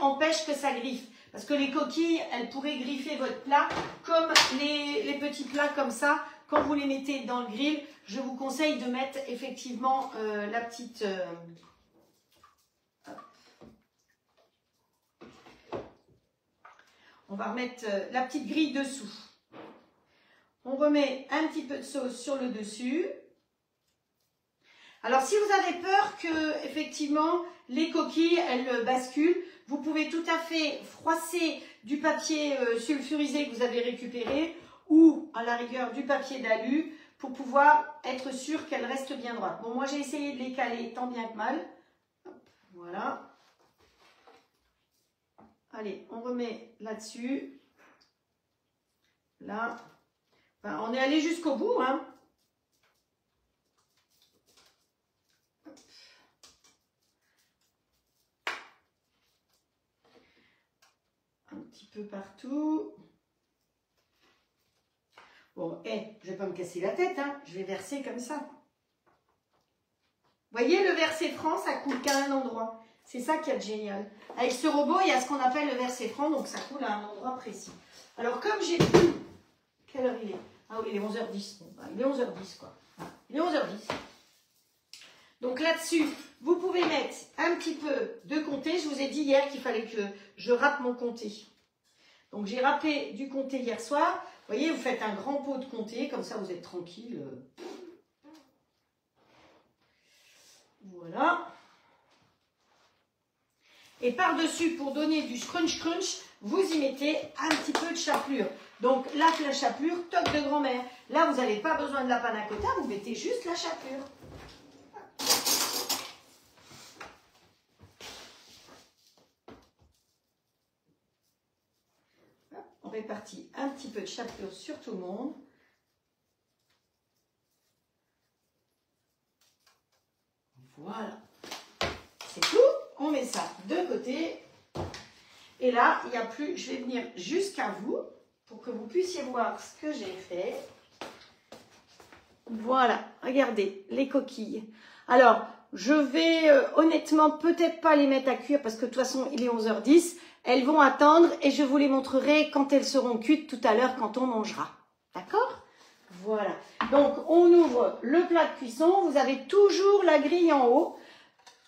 empêche que ça griffe. Parce que les coquilles, elles pourraient griffer votre plat, comme les petits plats comme ça. Quand vous les mettez dans le grill, je vous conseille de mettre effectivement la petite... on va remettre la petite grille dessous. On remet un petit peu de sauce sur le dessus. Alors, si vous avez peur que, effectivement, les coquilles, elles basculent, vous pouvez tout à fait froisser du papier sulfurisé que vous avez récupéré ou, à la rigueur, du papier d'alu pour pouvoir être sûr qu'elles restent bien droites. Bon, moi, j'ai essayé de les caler tant bien que mal. Hop, voilà. Allez, on remet là-dessus. Là. Enfin, on est allé jusqu'au bout, hein. Un petit peu partout. Bon, Bon, je vais pas me casser la tête, hein. Je vais verser comme ça. Vous voyez, le verset franc, ça coule qu'à un endroit. C'est ça qui est génial. Avec ce robot, il y a ce qu'on appelle le verset franc, donc ça coule à un endroit précis. Alors, comme j'ai plus... Quelle heure il est? Ah oui, il est 11h10. Bon, bah, il est 11h10, quoi. Ah, il est 11h10. Donc là-dessus, vous pouvez mettre un petit peu de comté. Je vous ai dit hier qu'il fallait que je râpe mon comté. Donc, j'ai râpé du comté hier soir. Vous voyez, vous faites un grand pot de comté, comme ça, vous êtes tranquille. Voilà. Et par-dessus, pour donner du scrunch, vous y mettez un petit peu de chapelure. Donc là, la chapelure, toc de grand-mère. Là, vous n'avez pas besoin de la panna cotta, vous mettez juste la chapelure. On répartit un petit peu de chapelure sur tout le monde. Voilà. C'est tout. On met ça de côté. Et là, il n'y a plus, je vais venir jusqu'à vous pour que vous puissiez voir ce que j'ai fait. Voilà, regardez, les coquilles. Alors, je vais honnêtement peut-être pas les mettre à cuire parce que de toute façon, il est 11h10. Elles vont attendre et je vous les montrerai quand elles seront cuites tout à l'heure quand on mangera. D'accord? Voilà. Donc, on ouvre le plat de cuisson. Vous avez toujours la grille en haut.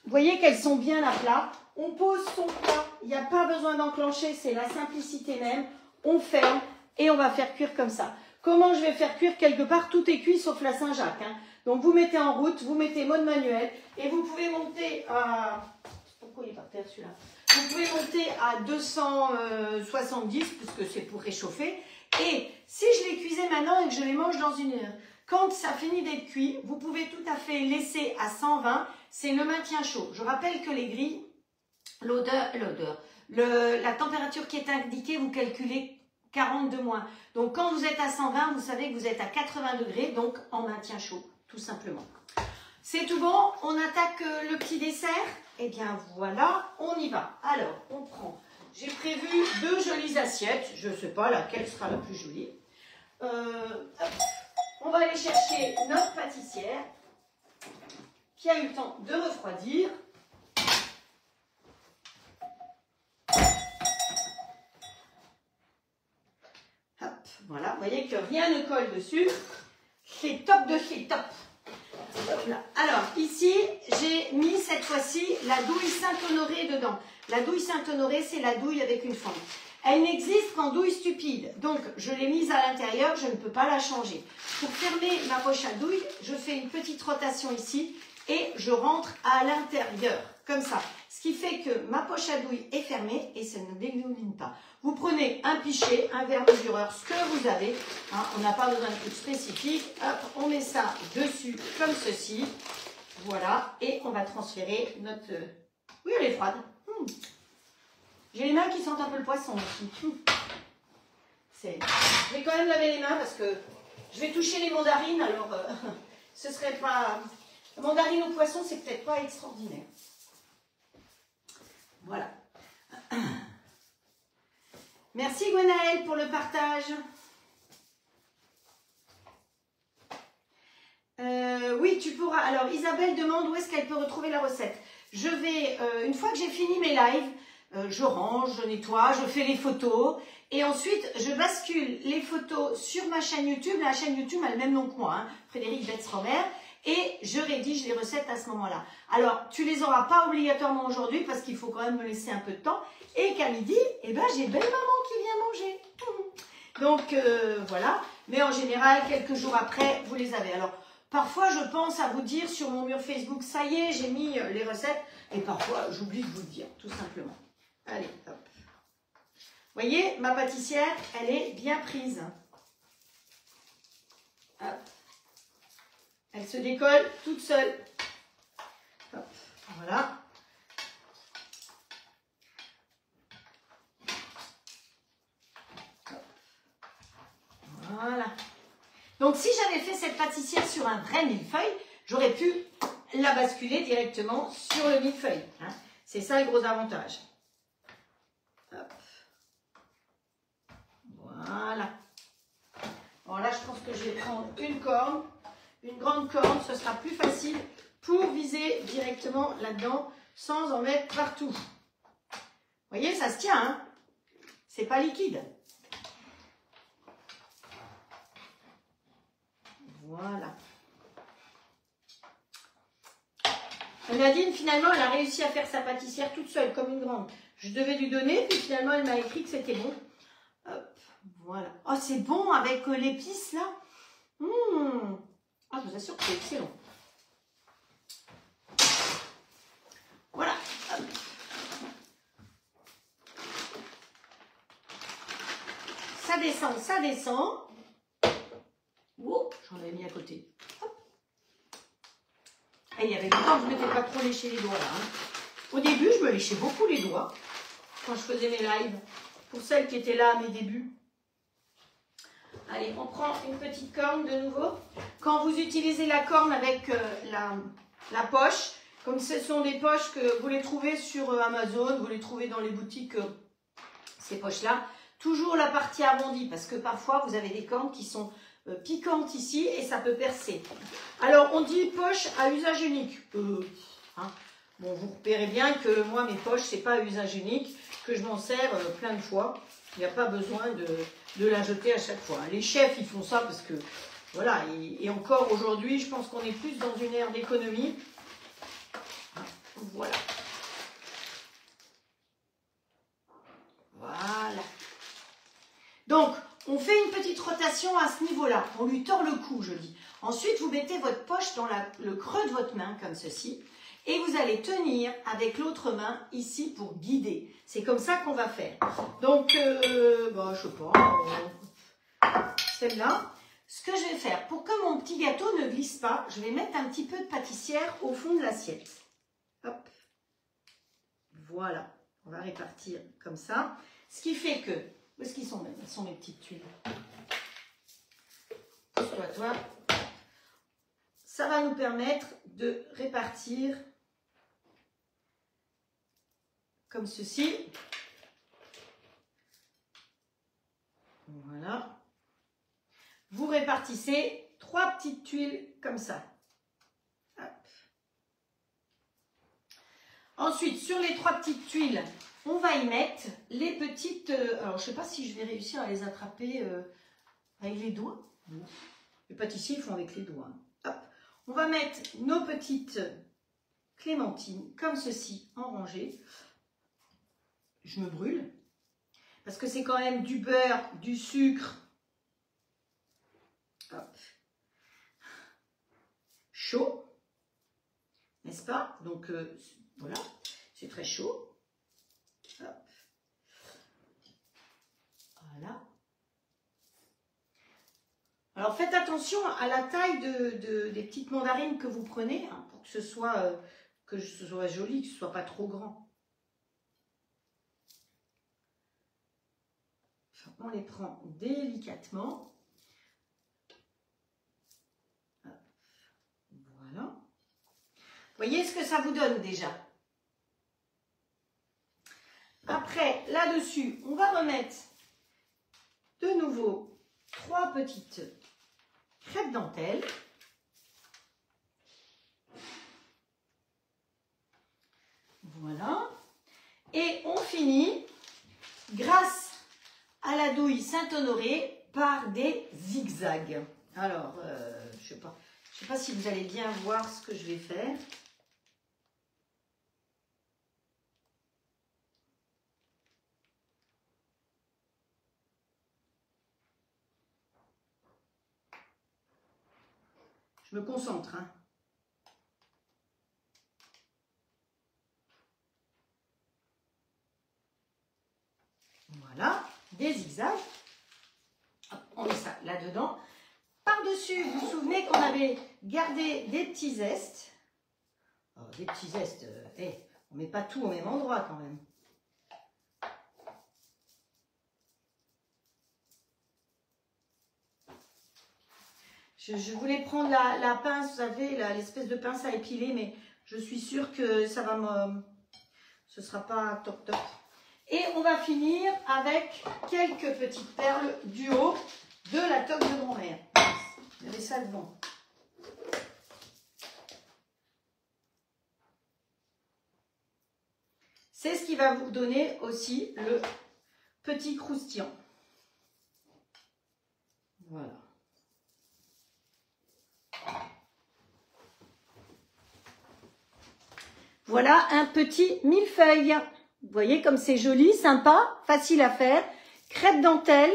Vous voyez qu'elles sont bien à plat. On pose son plat. Il n'y a pas besoin d'enclencher. C'est la simplicité même. On ferme et on va faire cuire comme ça. Comment je vais faire cuire? Quelque part, tout est cuit sauf la Saint-Jacques. Hein. Donc, vous mettez en route, vous mettez mode manuel et vous pouvez monter à... Pourquoi il est par terre celui-là? Vous pouvez monter à 270 puisque c'est pour réchauffer. Et si je les cuisais maintenant et que je les mange dans une heure, quand ça finit d'être cuit, vous pouvez tout à fait laisser à 120. C'est le maintien chaud. Je rappelle que les grilles, la température qui est indiquée, vous calculez 40 de moins. Donc, quand vous êtes à 120, vous savez que vous êtes à 80 degrés, donc en maintien chaud, tout simplement. C'est tout bon. On attaque le petit dessert. Eh bien, voilà, on y va. Alors, on prend. J'ai prévu 2 jolies assiettes. Je ne sais pas laquelle sera la plus jolie. On va aller chercher notre pâtissière qui a eu le temps de refroidir. Hop, voilà, vous voyez que rien ne colle dessus. C'est top de chez top. Hop là. Alors, ici, j'ai mis cette fois-ci la douille Saint-Honoré dedans. La douille Saint-Honoré, c'est la douille avec une fente. Elle n'existe qu'en douille stupide. Donc, je l'ai mise à l'intérieur, je ne peux pas la changer. Pour fermer ma poche à douille, je fais une petite rotation ici et je rentre à l'intérieur, comme ça. Ce qui fait que ma poche à douille est fermée et ça ne dégouline pas. Vous prenez un pichet, un verre mesureur, ce que vous avez. Hein, on n'a pas besoin de trucs spécifiques. Hop, on met ça dessus comme ceci. Voilà. Et on va transférer notre... Oui, elle est froide. J'ai les mains qui sentent un peu le poisson aussi. Je vais quand même laver les mains parce que je vais toucher les mandarines. Alors, ce serait pas... Mandarine au poisson, c'est peut-être pas extraordinaire. Voilà. Merci Gwenaëlle pour le partage. Oui, tu pourras. Alors, Isabelle demande où est-ce qu'elle peut retrouver la recette. Je vais, une fois que j'ai fini mes lives, je range, je nettoie, je fais les photos. Et ensuite, je bascule les photos sur ma chaîne YouTube. La chaîne YouTube a le même nom que moi, hein, Frédéric Betts-Romer. Et je rédige les recettes à ce moment-là. Alors, tu les auras pas obligatoirement aujourd'hui parce qu'il faut quand même me laisser un peu de temps. Et qu'à midi, eh ben, j'ai belle maman qui vient manger. Donc, voilà. Mais en général, quelques jours après, vous les avez. Alors, parfois, je pense à vous dire sur mon mur Facebook, ça y est, j'ai mis les recettes. Et parfois, j'oublie de vous le dire, tout simplement. Allez, hop. Vous voyez, ma pâtissière, elle est bien prise. Hop. Elle se décolle toute seule. Hop, voilà. Hop. Voilà. Donc, si j'avais fait cette pâtissière sur un vrai millefeuille, j'aurais pu la basculer directement sur le millefeuille. Hein. C'est ça le gros avantage. Hop. Voilà. Alors là, je pense que je vais prendre une corne, une grande corne, ce sera plus facile pour viser directement là-dedans sans en mettre partout. Vous voyez, ça se tient, hein? C'est pas liquide. Voilà. Nadine, finalement, elle a réussi à faire sa pâtissière toute seule, comme une grande. Je devais lui donner, puis finalement, elle m'a écrit que c'était bon. Hop, voilà. Oh, c'est bon avec l'épice, là. Ah, je vous assure que c'est excellent. Voilà. Hop. Ça descend, ça descend. Ouh, j'en avais mis à côté. Hop. Et il y avait longtemps que je ne m'étais pas trop léché les doigts, là. Hein. Au début, je me léchais beaucoup les doigts quand je faisais mes lives. Pour celles qui étaient là à mes débuts. Allez, on prend une petite corne de nouveau. Quand vous utilisez la corne avec la poche, comme ce sont des poches que vous les trouvez sur Amazon, vous les trouvez dans les boutiques, ces poches-là, toujours la partie arrondie, parce que parfois vous avez des cornes qui sont piquantes ici et ça peut percer. Alors, on dit poche à usage unique. Hein. Bon, vous repérez bien que moi, mes poches, c'est pas à usage unique, que je m'en sers plein de fois. Il n'y a pas besoin de la jeter à chaque fois. Les chefs, ils font ça parce que, voilà, et encore aujourd'hui, je pense qu'on est plus dans une ère d'économie. Voilà. Voilà. Donc, on fait une petite rotation à ce niveau-là. On lui tord le cou, je dis. Ensuite, vous mettez votre poche dans le creux de votre main, comme ceci. Et vous allez tenir avec l'autre main ici pour guider. C'est comme ça qu'on va faire. Donc, bon, je sais pas, celle-là. Ce que je vais faire, pour que mon petit gâteau ne glisse pas, je vais mettre un petit peu de pâtissière au fond de l'assiette. Hop. Voilà. On va répartir comme ça. Ce qui fait que... Où est-ce qu'ils sont même? Elles sont mes petites tuiles. Toi. Ça va nous permettre de répartir comme ceci. Voilà. Vous répartissez 3 petites tuiles comme ça. Hop. Ensuite, sur les 3 petites tuiles, on va y mettre les petites... alors, je ne sais pas si je vais réussir à les attraper avec les doigts. Les pâtissiers, ils font avec les doigts. Hop. On va mettre nos petites clémentines, comme ceci, en rangée. Je me brûle. Parce que c'est quand même du beurre, du sucre. Hop. Chaud. N'est-ce pas? Donc, voilà. C'est très chaud. Hop. Voilà. Alors faites attention à la taille des petites mandarines que vous prenez, hein, pour que ce soit joli, que ce ne soit pas trop grand. On les prend délicatement. Voilà. Voyez ce que ça vous donne déjà. Après, là-dessus, on va remettre de nouveau 3 petites crêpes dentelle. Voilà. Et on finit, grâce à la douille Saint-Honoré, par des zigzags. Alors, je sais pas si vous allez bien voir ce que je vais faire. Je me concentre. Hein. Voilà, des zigzags. Hop, on met ça là-dedans. Par-dessus, vous vous souvenez qu'on avait gardé des petits zestes. Oh, des petits zestes, on ne met pas tout au même endroit quand même. Je voulais prendre la pince, vous savez, l'espèce de pince à épiler, mais je suis sûre que ça va ce ne sera pas top top. Et on va finir avec quelques petites perles du haut. de la toque de Montréal. Vous avez ça devant. C'est ce qui va vous donner aussi le petit croustillant. Voilà. Voilà un petit millefeuille. Vous voyez comme c'est joli, sympa, facile à faire. Crêpe dentelle,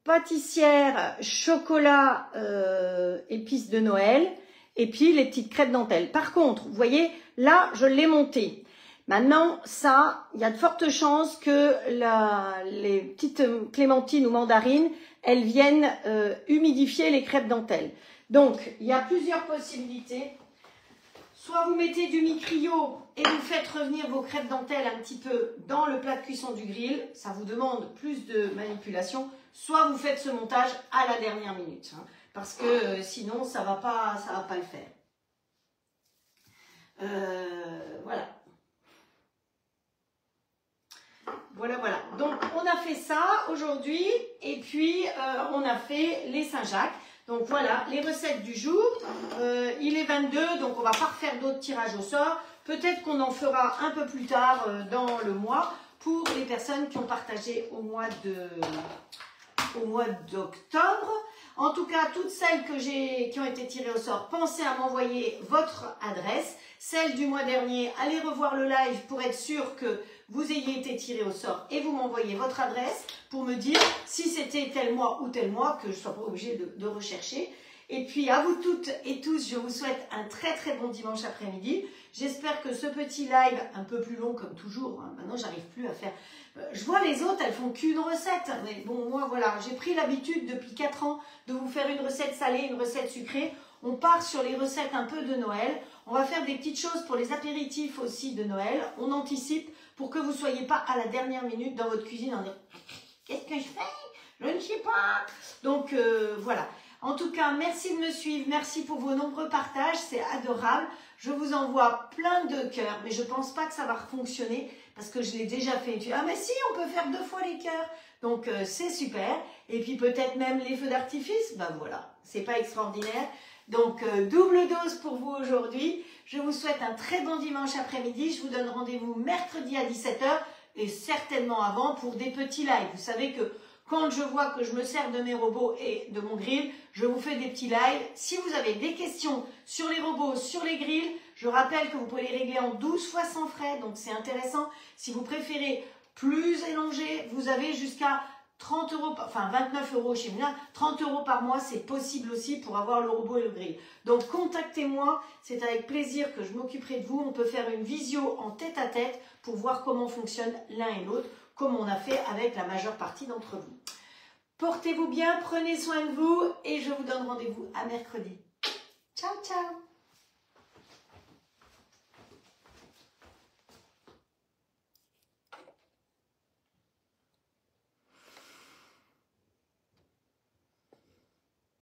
pâtissière, chocolat, épices de Noël. Et puis les petites crêpes dentelle. Par contre, vous voyez, là, je l'ai monté. Maintenant, ça, il y a de fortes chances que les petites clémentines ou mandarines, elles viennent humidifier les crêpes dentelles. Donc, il y a plusieurs possibilités. Soit vous mettez du micrio et vous faites revenir vos crêpes dentelles un petit peu dans le plat de cuisson du grill. Ça vous demande plus de manipulation. Soit vous faites ce montage à la dernière minute. Hein, parce que sinon, ça va pas le faire. Voilà. Voilà. Donc, on a fait ça aujourd'hui et puis on a fait les Saint-Jacques. Donc, voilà les recettes du jour. Il est 22, donc on va pas refaire d'autres tirages au sort. Peut-être qu'on en fera un peu plus tard dans le mois pour les personnes qui ont partagé au mois d'octobre. En tout cas, toutes celles qui ont été tirées au sort, pensez à m'envoyer votre adresse. Celle du mois dernier, allez revoir le live pour être sûr que vous ayez été tiré au sort et vous m'envoyez votre adresse pour me dire si c'était tel mois ou tel mois, que je ne sois pas obligée de rechercher. Et puis à vous toutes et tous, je vous souhaite un très très bon dimanche après-midi. J'espère que ce petit live, un peu plus long comme toujours, hein, maintenant j'arrive plus à faire... Je vois les autres, elles font qu'une recette. Mais bon, moi voilà, j'ai pris l'habitude depuis 4 ans de vous faire une recette salée, une recette sucrée. On part sur les recettes un peu de Noël. On va faire des petites choses pour les apéritifs aussi de Noël. On anticipe pour que vous ne soyez pas à la dernière minute dans votre cuisine en disant « Qu'est-ce que je fais? Je ne sais pas ». Donc voilà. En tout cas, merci de me suivre. Merci pour vos nombreux partages. C'est adorable. Je vous envoie plein de cœurs. Mais je ne pense pas que ça va fonctionner parce que je l'ai déjà fait. Ah mais si, on peut faire 2 fois les cœurs. Donc c'est super. Et puis peut-être même les feux d'artifice. Ben voilà, c'est pas extraordinaire. Donc, double dose pour vous aujourd'hui. Je vous souhaite un très bon dimanche après-midi. Je vous donne rendez-vous mercredi à 17 h et certainement avant pour des petits lives. Vous savez que quand je vois que je me sers de mes robots et de mon grill, je vous fais des petits lives. Si vous avez des questions sur les robots, sur les grills, je rappelle que vous pouvez les régler en 12 fois sans frais. Donc, c'est intéressant. Si vous préférez plus élongé, vous avez jusqu'à 30 €, enfin 29 € chez Moulin, 30 € par mois, c'est possible aussi pour avoir le robot et le grill. Donc contactez-moi, c'est avec plaisir que je m'occuperai de vous. On peut faire une visio en tête-à-tête pour voir comment fonctionne l'un et l'autre, comme on a fait avec la majeure partie d'entre vous. Portez-vous bien, prenez soin de vous et je vous donne rendez-vous à mercredi. Ciao, ciao!